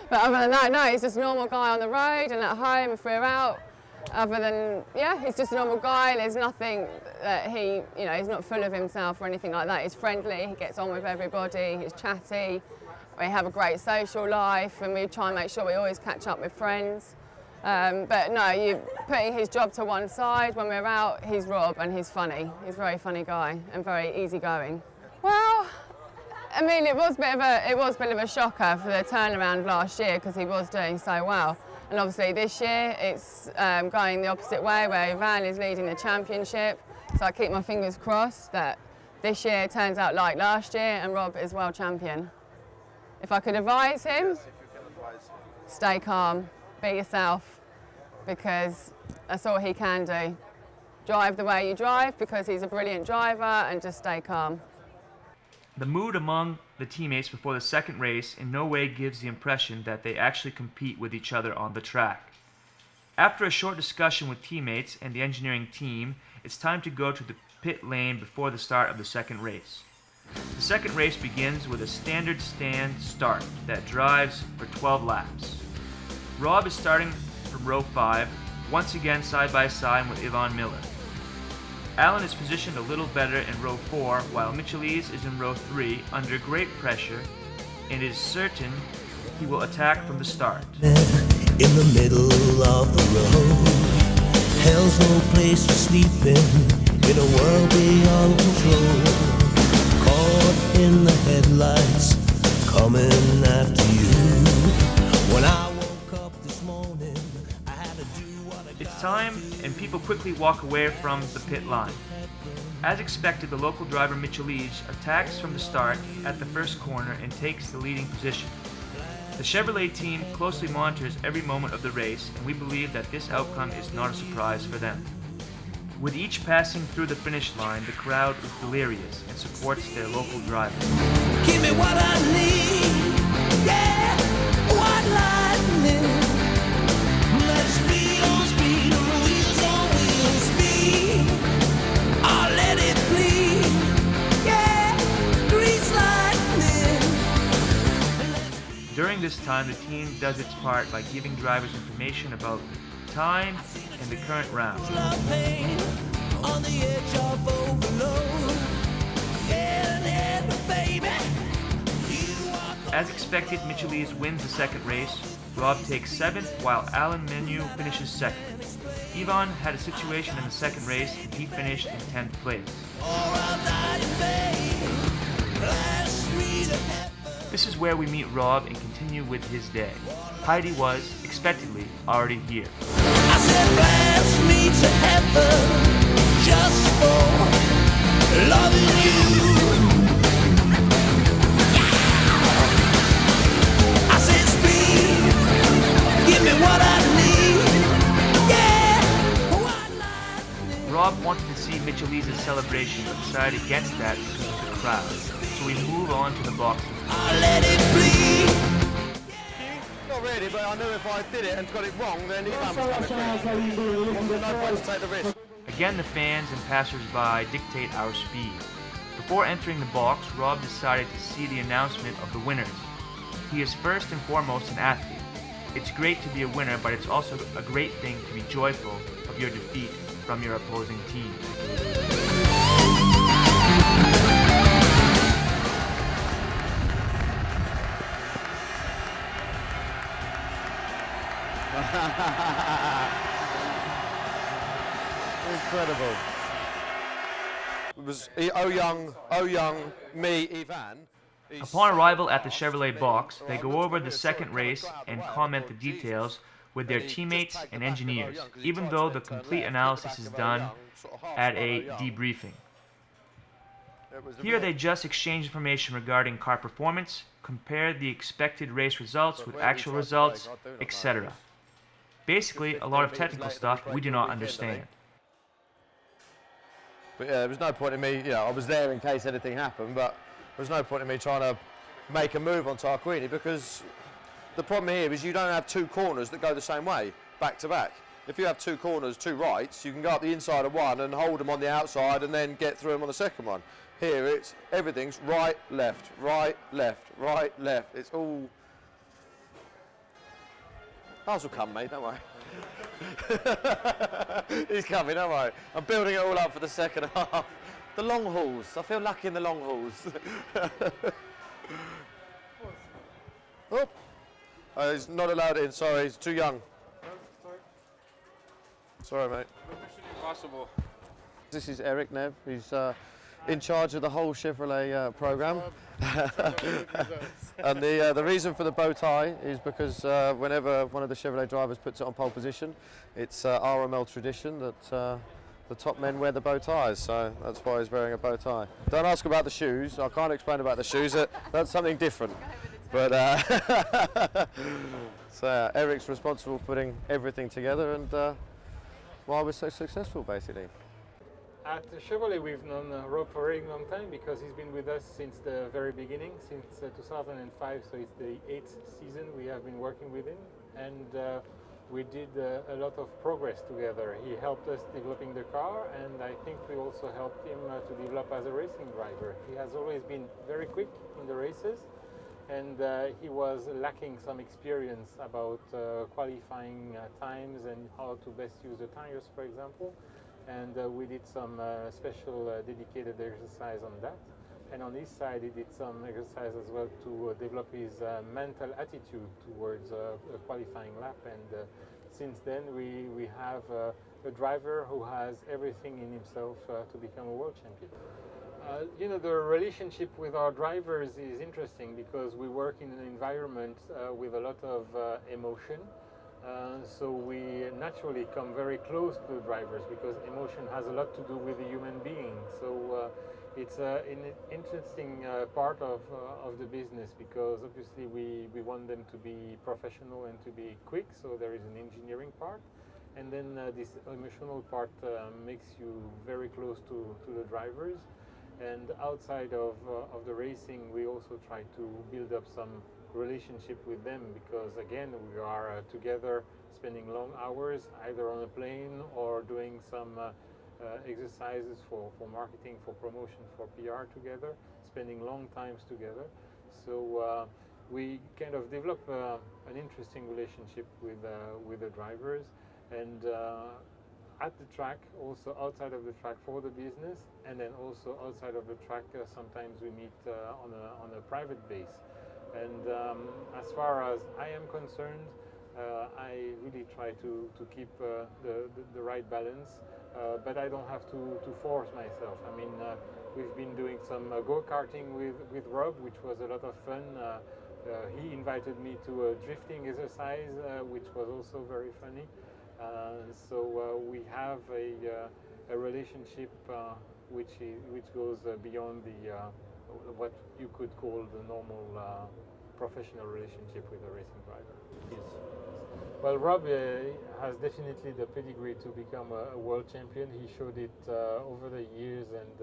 But other than that, no, he's just a normal guy on the road, and at home if we're out, other than, yeah, he's just a normal guy. There's nothing that he, you know, he's not full of himself or anything like that. He's friendly, he gets on with everybody, he's chatty. We have a great social life, and we try and make sure we always catch up with friends. But no, you putting his job to one side, when we're out, he's Rob and he's funny. He's a very funny guy and very easygoing. Well, I mean, it was a bit of a shocker for the turnaround last year because he was doing so well. And obviously this year it's going the opposite way, where Ivan is leading the championship. So I keep my fingers crossed that this year it turns out like last year and Rob is world champion. If I could advise him, stay calm, be yourself, because that's all he can do. Drive the way you drive because he's a brilliant driver, and just stay calm. The mood among the teammates before the second race in no way gives the impression that they actually compete with each other on the track. After a short discussion with teammates and the engineering team, it's time to go to the pit lane before the start of the second race. The second race begins with a standard stand start that drives for 12 laps. Rob is starting from row 5, once again side by side with Yvonne Miller. Alan is positioned a little better in row 4, while Michelise is in row 3 under great pressure, and is certain he will attack from the start. In the middle of the road, hell's no place to sleep in a world beyond control. Caught in the headlights, coming after you. When I woke up this morning, I had to do what I It's time, and people quickly walk away from the pit line. As expected, the local driver Michelise attacks from the start at the first corner and takes the leading position. The Chevrolet team closely monitors every moment of the race, and we believe that this outcome is not a surprise for them. With each passing through the finish line, the crowd is delirious and supports their local driver. give me what I need, yeah, white lightning. Let speed on speed, on wheels on wheels, speed. I'll let it bleed, yeah, grease lightning. During this time, the team does its part by giving drivers information about time and the current round. On the edge of overload, baby. As expected, Michelise wins the second race. Rob takes 7th, while Alan Menu finishes 2nd. Yvonne had a situation in the second race, and he finished in 10th place. This is where we meet Rob and continue with his day. Heidi was, expectedly, already here. I said, blast me to heaven just for loving you. celebration but decided against that because of the crowd. So we move on to the box. Not really, but I knew if I did it and got it wrong, then Ivan was coming through. No point to take the risk. Again, the fans and passers-by dictate our speed. Before entering the box, Rob decided to see the announcement of the winners. He is first and foremost an athlete. It's great to be a winner, but it's also a great thing to be joyful of your defeat from your opposing team. Incredible. It was oh young, me, Ivan. Upon arrival at the Chevrolet box, they go over the second race and comment the details with their teammates and engineers, even though the complete analysis is done at a debriefing. Here they just exchange information regarding car performance, compare the expected race results with actual results, etc. Basically, a lot of technical stuff we do not understand. But yeah, there was no point in me, I was there in case anything happened, but there was no point in me trying to make a move on Tarquini because the problem here is you don't have two corners that go the same way, back to back. If you have two corners, two rights, you can go up the inside of one and hold them on the outside and then get through them on the second one. Here it's, everything's right, left, right, left, right, left. It's all... Ours will come, mate, don't worry. He's coming, don't worry. I'm building it all up for the second half. The long hauls. I feel lucky in the long hauls. Oh, he's not allowed in. Sorry, he's too young. Sorry, mate. Impossible. This is Eric Nev. He's in charge of the whole Chevrolet program. And the reason for the bow tie is because whenever one of the Chevrolet drivers puts it on pole position, it's RML tradition that the top men wear the bow ties, so that's why he's wearing a bow tie. Don't ask about the shoes. I can't explain about the shoes. That's something different. But so Eric's responsible for putting everything together, and why we're so successful, basically. At Chevrolet, we've known Rob for a very long time because he's been with us since the very beginning, since 2005, so it's the 8th season we have been working with him, and we did a lot of progress together. He helped us developing the car, and I think we also helped him to develop as a racing driver. He has always been very quick in the races, and he was lacking some experience about qualifying times and how to best use the tires, for example. And we did some special dedicated exercise on that. And on his side, he did some exercise as well to develop his mental attitude towards a qualifying lap. And since then, we have a driver who has everything in himself to become a world champion. You know, the relationship with our drivers is interesting because we work in an environment with a lot of emotion. So we naturally come very close to the drivers because emotion has a lot to do with the human being. So it's an interesting part of the business because obviously we want them to be professional and to be quick. So there is an engineering part, and then this emotional part makes you very close to the drivers. And outside of the racing, we also try to build up some relationship with them because again we are together spending long hours either on a plane or doing some exercises for marketing, for promotion, for PR together, spending long times together. So we kind of develop an interesting relationship with the drivers, and at the track, also outside of the track for the business, and then also outside of the track sometimes we meet on a private base. And as far as I am concerned, I really try to keep the right balance, but I don't have to force myself. I mean, we've been doing some go-karting with Rob, which was a lot of fun. He invited me to a drifting exercise, which was also very funny. So we have a relationship which goes beyond the what you could call the normal professional relationship with a racing driver. Yes. Well, Rob has definitely the pedigree to become a world champion. He showed it over the years, and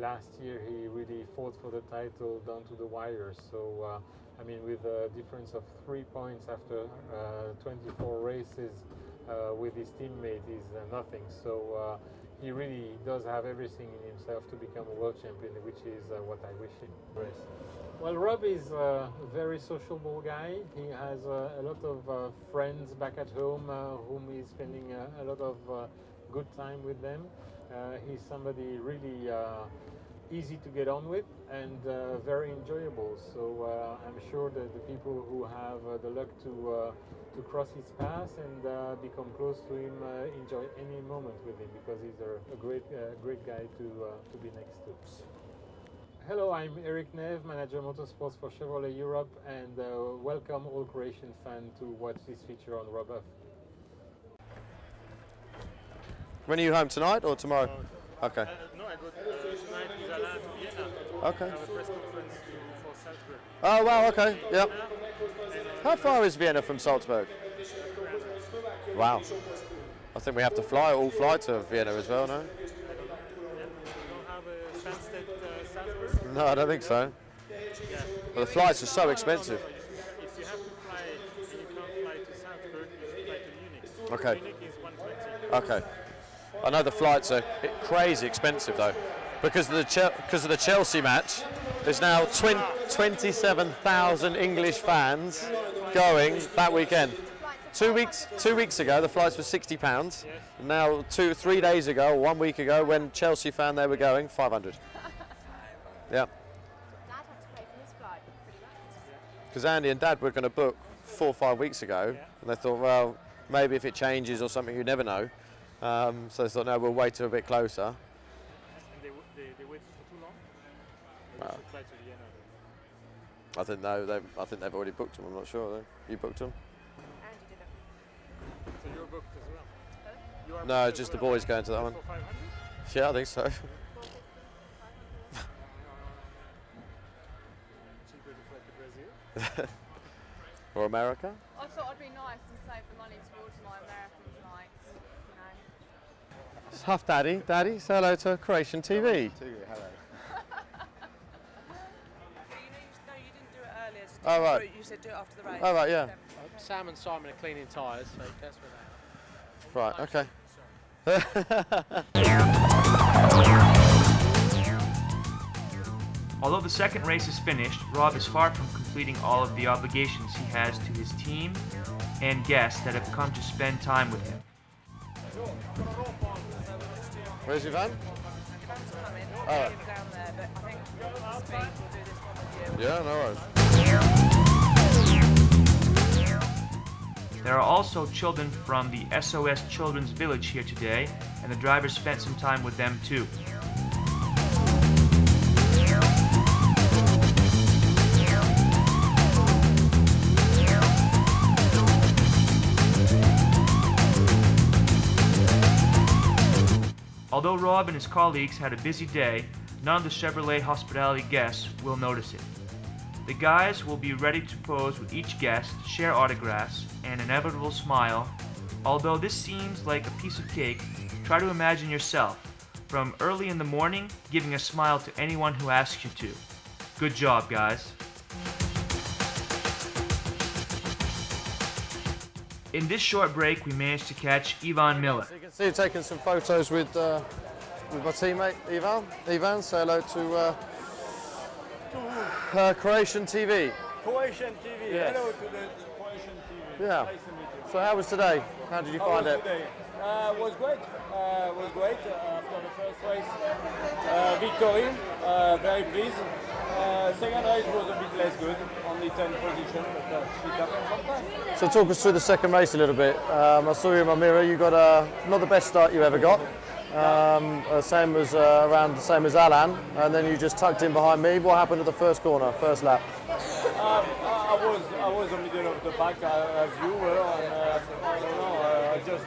last year he really fought for the title down to the wire. So, I mean, with a difference of 3 points after 24 races with his teammate is nothing. So he really does have everything in himself to become a world champion, which is what I wish him. Well, Rob is a very sociable guy. He has a lot of friends back at home whom he's spending a lot of good time with them. He's somebody really easy to get on with and very enjoyable. So I'm sure that the people who have the luck to cross his path and become close to him enjoy any moment with him, because he's a great guy to be next to. Hello, I'm Eric Neve, Manager Motorsports for Chevrolet Europe, and welcome all Croatian fans to watch this feature on Rob Huff. When are you home, tonight or tomorrow? Okay. No, I go tonight with Alain to Vienna. Okay. I have a press conference for Salzburg. Oh, wow, okay, yep. How far is Vienna from Salzburg? Wow. I think we have to all fly to Vienna as well, no? No, I don't think so. Yeah. Well, the flights are so expensive. If you have to fly and you can't fly to Salzburg, you should fly to Munich. Okay. Munich is 120. Okay. I know the flights are crazy expensive though, because of the Chelsea match. There's now 27,000 English fans going that weekend. 2 weeks ago, the flights were £60. Yes. Now, 3 days ago, 1 week ago, when Chelsea fan they were going, 500. Yeah. Because Andy and Dad were going to book 4 or 5 weeks ago, and they thought, well, maybe if it changes or something, you never know. So they thought, no, we'll wait till a bit closer. And they waited for too long? I think no, I think they've already booked them. I'm not sure though. You booked them? So you're booked as well? No, just the boys going to that one. Yeah, I think so. Or America? I thought I'd be nice and save the money towards my American flights, you know. It's Huff Daddy. Daddy, say hello to Croatian TV. Hello. No, you didn't do it earlier. Oh, right. You said do it after the race. Oh, right, yeah. Sam and Simon are cleaning tyres, so that's what Right, okay. Although the second race is finished, Rob is far from completing all of the obligations he has to his team and guests that have come to spend time with him. Where's your van? Oh. Down there, but I think Speed will do this one with you. Yeah, no worries. There are also children from the SOS Children's Village here today, and the driver spent some time with them too. Although Rob and his colleagues had a busy day, none of the Chevrolet hospitality guests will notice it. The guys will be ready to pose with each guest, share autographs, and an inevitable smile. Although this seems like a piece of cake, try to imagine yourself, from early in the morning, giving a smile to anyone who asks you to. Good job, guys. In this short break, we managed to catch Ivan Miller. So you can see you're taking some photos with my teammate Ivan. Ivan, say hello to Croatian TV. Croatian TV. Yes. Hello to the Croatian TV. Yeah. Nice to meet you. So how was today? How did you find it? Today? Was great. Was great after the first race. Victory. Very pleased. Second race was a bit less good, only 10th position, but it happens sometimes. So talk us through the second race a little bit. I saw you in my mirror. You got not the best start you ever got. Same as around the same as Alan, and then you just tucked in behind me. What happened at the first corner, first lap? I was in the middle of the pack as you were, and I don't know. I just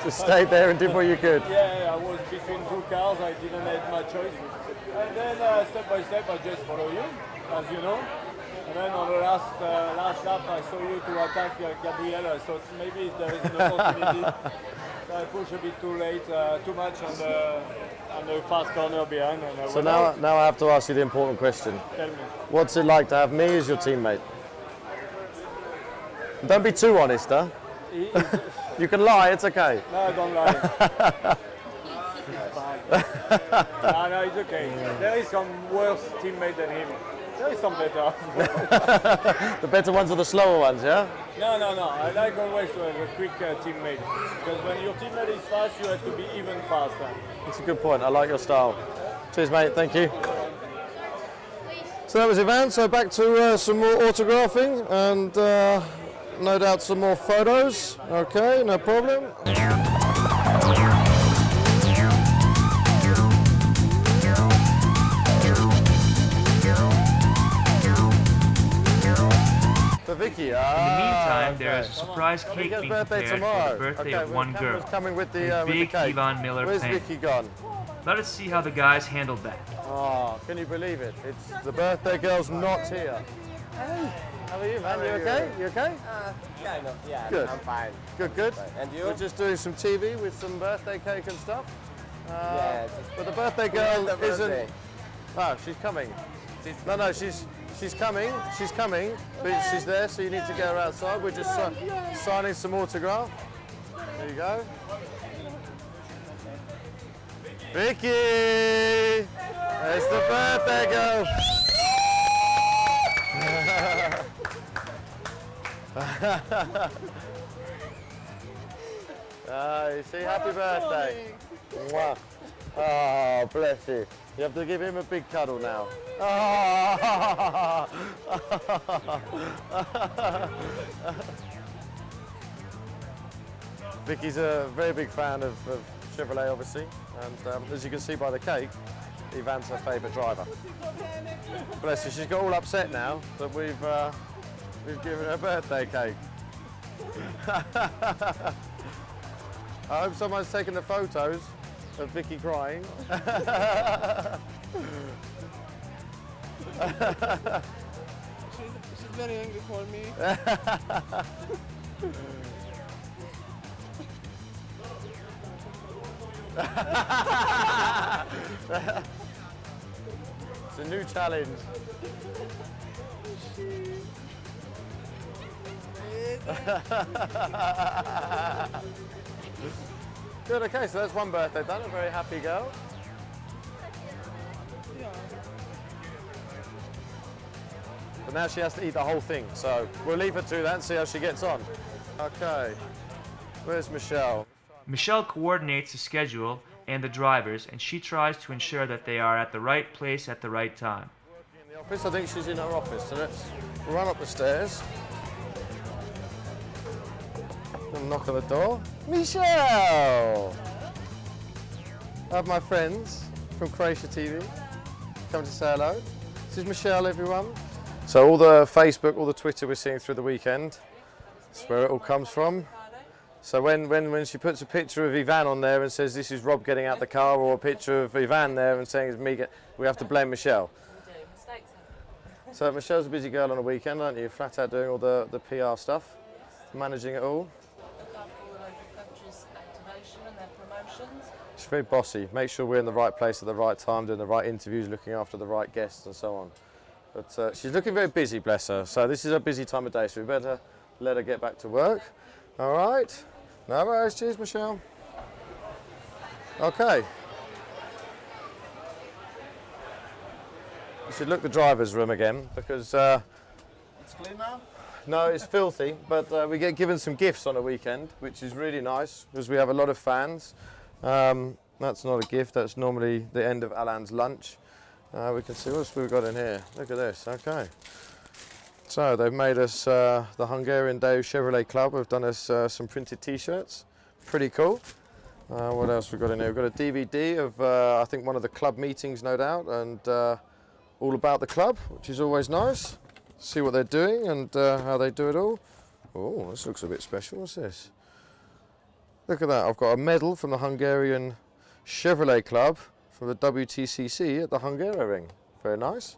just stayed there and did what you could. Yeah, I was between two cars. I didn't have my choice. And then step by step, I just follow you, as you know. And then on the last lap, I saw you to attack Gabriel, so maybe there is an opportunity. So I pushed a bit too late, too much on the fast corner behind. And so now I have to ask you the important question. Tell me. What's it like to have me as your teammate? Don't be too honest, huh? You can lie, it's okay. No, don't lie. No, it's okay. There is some worse teammate than him. There is some better. The better ones are the slower ones, yeah? No. I like always to have a quick teammate. Because when your teammate is fast, you have to be even faster. That's a good point. I like your style. Cheers, mate. Thank you. So that was Ivan. So back to some more autographing and no doubt some more photos. Okay, no problem. For Vicky. In the meantime, there is a surprise cake being prepared for the birthday of one girl. Coming with the big cake. Ivan Miller Where's fan. Vicky gone? Let us see how the guys handled that. Oh, can you believe it? It's the birthday girl's not here. Hey, how are you, man? You okay? You okay? Kind of, yeah. Good. I'm fine. Good. And you? We're just doing some TV with some birthday cake and stuff. Yeah. But the birthday girl the birthday. isn't. Oh, she's coming. No, she's coming. She's coming, but she's there, so you need to get her outside. We're just signing some autograph. There you go. Vicky! There's the birthday girl! You see, happy birthday. Mwah. Oh, bless you. You have to give him a big cuddle now. Oh. Vicky's a very big fan of Chevrolet, obviously, and as you can see by the cake, Ivan's her favourite driver. Bless her, she's got all upset now that we've given her a birthday cake. I hope someone's taken the photos of Vicky crying. She's very angry for me. It's a new challenge. Good, okay, so that's one birthday done, a very happy girl. Yeah. But now she has to eat the whole thing, so we'll leave her to that and see how she gets on. Okay, where's Michelle? Michelle coordinates the schedule and the drivers, and she tries to ensure that they are at the right place at the right time. In the office, I think she's in her office, so let's run up the stairs. And knock on the door. Michelle! I have my friends from Croatia TV come to say hello. This is Michelle, everyone. So all the Facebook, all the Twitter we're seeing through the weekend, that's where it all comes from. So when she puts a picture of Ivan on there and says this is Rob getting out the car, or a picture of Ivan there and saying it's me, we have to blame Michelle. So Michelle's a busy girl on a weekend, aren't you? Flat out doing all the PR stuff, managing it all. She's very bossy. Make sure we're in the right place at the right time, doing the right interviews, looking after the right guests and so on. But she's looking very busy, bless her. So this is a busy time of day, so we better let her get back to work. All right. No worries. Cheers, Michelle. Okay. We should look the driver's room again because... It's clean now? No, it's filthy, but we get given some gifts on a weekend, which is really nice because we have a lot of fans. That's not a gift, that's normally the end of Alan's lunch. We can see what else we've got in here. Look at this, okay. So they've made us, the Hungarian Day Chevrolet Club have done us some printed t-shirts. Pretty cool. What else we've got in here? We've got a DVD of, I think, one of the club meetings, no doubt, and all about the club, which is always nice. See what they're doing and how they do it all. Oh, this looks a bit special. What's this? Look at that. I've got a medal from the Hungarian Chevrolet Club from the WTCC at the Hungaroring. Very nice.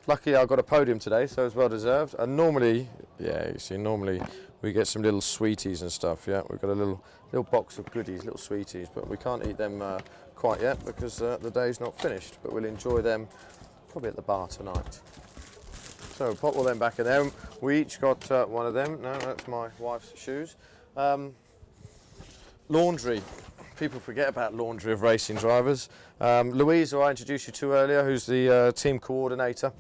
luckily I got a podium today, so it's well deserved. And normally, yeah, you see, normally we get some little sweeties and stuff. Yeah, we've got a little box of goodies, little sweeties, but we can't eat them quite yet because the day's not finished. But we'll enjoy them probably at the bar tonight. So we'll pop all them back in there. We each got one of them. No, that's my wife's shoes. Laundry. People forget about laundry of racing drivers. Louise, who I introduced you to earlier, who's the team coordinator,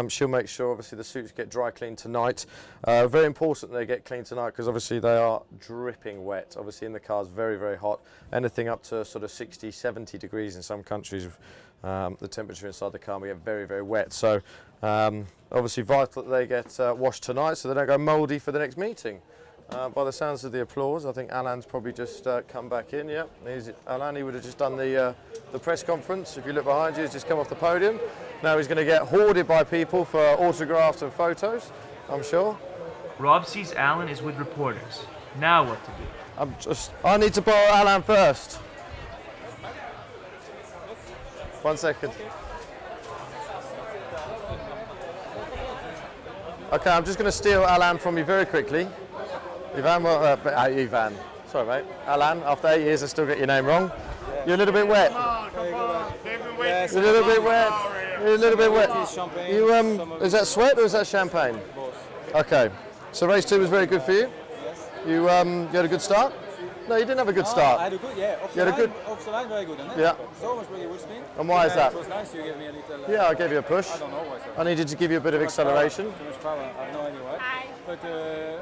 she'll make sure obviously the suits get dry cleaned tonight. Very important they get cleaned tonight because obviously they are dripping wet. Obviously in the car's very, very hot. Anything up to sort of 60, 70 degrees in some countries. The temperature inside the car will get very, very wet. So obviously vital that they get washed tonight so they don't go mouldy for the next meeting. By the sounds of the applause, I think Alain's probably just come back in. Yeah, Alain, he would have just done the press conference. If you look behind you, he's just come off the podium. Now he's going to get hoarded by people for autographs and photos, I'm sure. Rob sees Alain is with reporters. Now what to do? I need to borrow Alain first. 1 second. Okay, I'm just going to steal Alain from you very quickly. Ivan, sorry mate. Alain, after 8 years I still get your name wrong. You're a little bit wet. Yes, You're a little bit wet. You're a little bit wet. You is that sweat or is that champagne? Both. Okay. So race 2 was very good for you? Yes. You had a good start? No, you didn't have a good start. I had a good, yeah. Off the line, very good, isn't it? Yeah. So much really good spin. And why is that? It was nice, you gave me a little... Yeah, I gave you a push. I don't know why. I needed to give you a bit of acceleration. Too much power, I have no idea why. But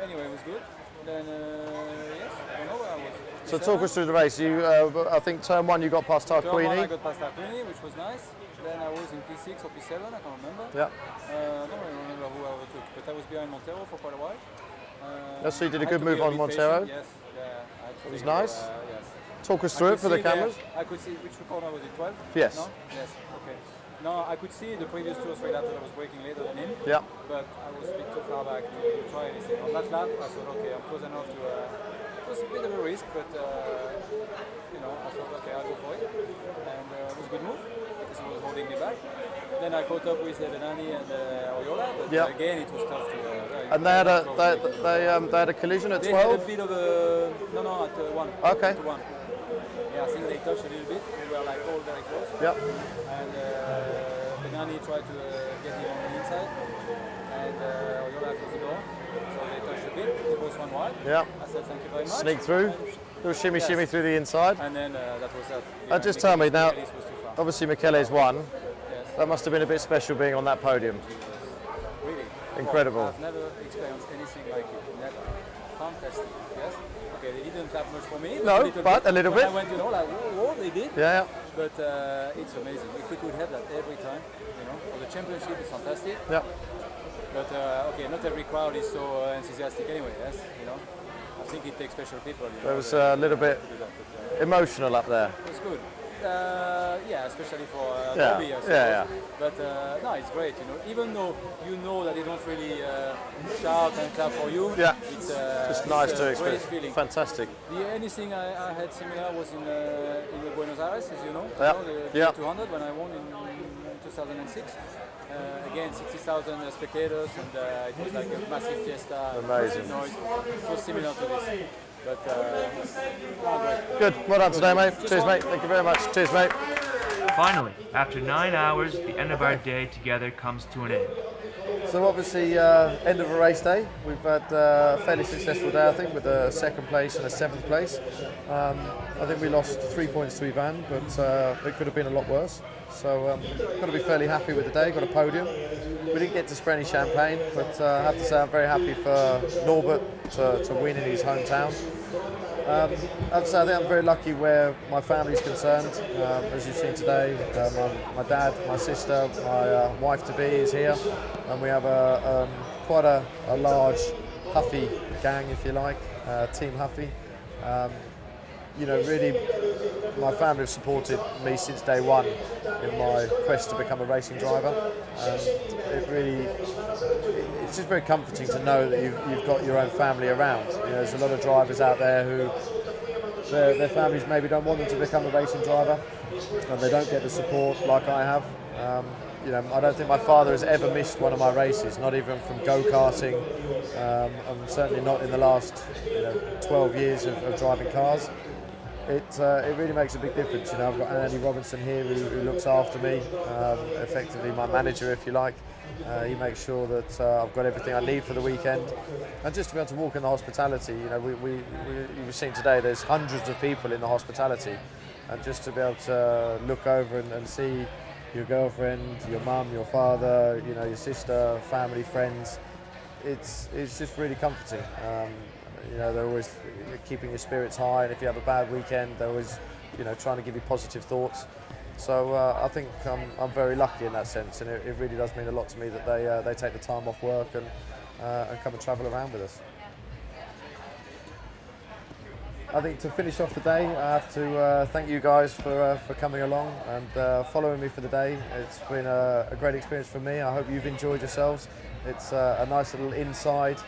anyway, it was good. Then, yes, I don't know where I was. So talk us through the race. You, I think turn 1 you got past Tarquini. Turn 1 I got past Tarquini, which was nice. Then I was in P6 or P7, I can't remember. Yeah. I don't really remember who I overtook, but I was behind Montero for quite a while. So you did a good move on Montero? Yes, yeah. It was nice? Yes. Talk us through it for the cameras. I could see, which corner was it, 12? Yes. No? Yes, okay. No, I could see the previous 2 or 3 laps that I was braking later than him. Yeah. But I was a bit too far back to try anything. On that lap, I thought, okay, I'm close enough to... it was a bit of a risk, but, you know, I thought, okay, I'll go for it. And it was a good move, because he was holding me back. Then I caught up with Denani and Oriola, but again, it was tough to... and they had a collision at 12? They had a bit of a... No, at 1. Okay. At 1. Yeah, I think they touched a little bit. We were like all very close. Yep. And Benani tried to get him on the inside, and Oriola closed the door. So they touched a bit. They both won wide. Yep. I said thank you very much. Sneak through. Little shimmy through the inside. And then that was that. Just tell me now. Obviously Michele's won. Yes. That must have been a bit special being on that podium. Really. Incredible. Well, I've never experienced anything like it. Never. Fantastic. Yes. Okay, they didn't clap much for me. No, but a little bit. I went, you know, like, whoa, they did. Yeah. But it's amazing. If we could have that every time, you know, for the championship, it's fantastic. Yeah. But okay, not every crowd is so enthusiastic anyway. Yes, you know. I think it takes special people. You know, it was a little bit emotional up there. It was good. Yeah, especially for Bobby, I suppose. Yeah. But no, it's great. You know, even though you know that they don't really shout and clap for you. Yeah. It's just nice to experience. Feeling. Fantastic. The only thing I had similar was in Buenos Aires, as you know. Yeah. You know, the 200 when I won in 2006. Again, 60,000 spectators, and it was like a massive fiesta. Amazing. Noise. It was similar to this. But, good. Well done today, mate. Cheers, mate. Thank you very much. Cheers, mate. Finally, after 9 hours, the end of our day together comes to an end. So obviously, end of a race day. We've had a fairly successful day, I think, with a 2nd place and a 7th place. I think we lost 3 points to Ivan, but it could have been a lot worse. So got to be fairly happy with the day. Got a podium. We didn't get to spray any champagne, but I have to say I'm very happy for Norbert to win in his hometown. I have to say I think I'm very lucky where my family's concerned. As you've seen today, my dad, my sister, my wife-to-be is here, and we have quite a large Huffy gang, if you like, Team Huffy. You know, really, my family have supported me since day one in my quest to become a racing driver. And it's just very comforting to know that you've got your own family around. You know, there's a lot of drivers out there who their families maybe don't want them to become a racing driver, and they don't get the support like I have. you know, I don't think my father has ever missed one of my races, not even from go-karting, and certainly not in the last 12 years of driving cars. It really makes a big difference. You know, I've got Andy Robinson here who looks after me, effectively my manager, if you like. He makes sure that I've got everything I need for the weekend, and just to be able to walk in the hospitality. You know, you've seen today there's hundreds of people in the hospitality, and just to be able to look over and see your girlfriend, your mum, your father, you know, your sister, family, friends, it's just really comforting. You know, they're always keeping your spirits high, and if you have a bad weekend, they're always, you know, trying to give you positive thoughts. So I think I'm very lucky in that sense, and it really does mean a lot to me that they take the time off work and come and travel around with us. I think to finish off the day, I have to thank you guys for coming along and following me for the day. It's been a great experience for me. I hope you've enjoyed yourselves. It's a nice little inside,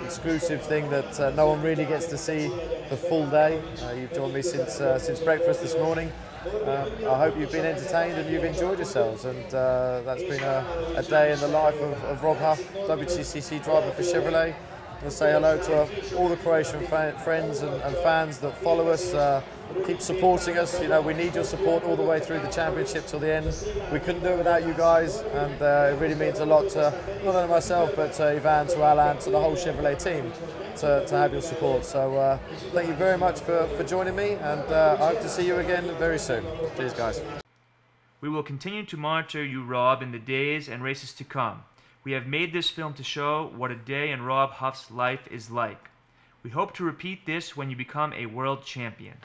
exclusive thing that no one really gets to see the full day. You've joined me since breakfast this morning. I hope you've been entertained and you've enjoyed yourselves, and that's been a day in the life of Rob Huff, WTCC driver for Chevrolet. I'll say hello to all the Croatian friends and fans that follow us. Keep supporting us. You know, we need your support all the way through the championship till the end. We couldn't do it without you guys, and it really means a lot to not only myself but to Ivan, to Alan, to the whole Chevrolet team to have your support. So thank you very much for joining me, and I hope to see you again very soon. Cheers, guys. We will continue to monitor you, Rob, in the days and races to come. We have made this film to show what a day in Rob Huff's life is like. We hope to repeat this when you become a world champion.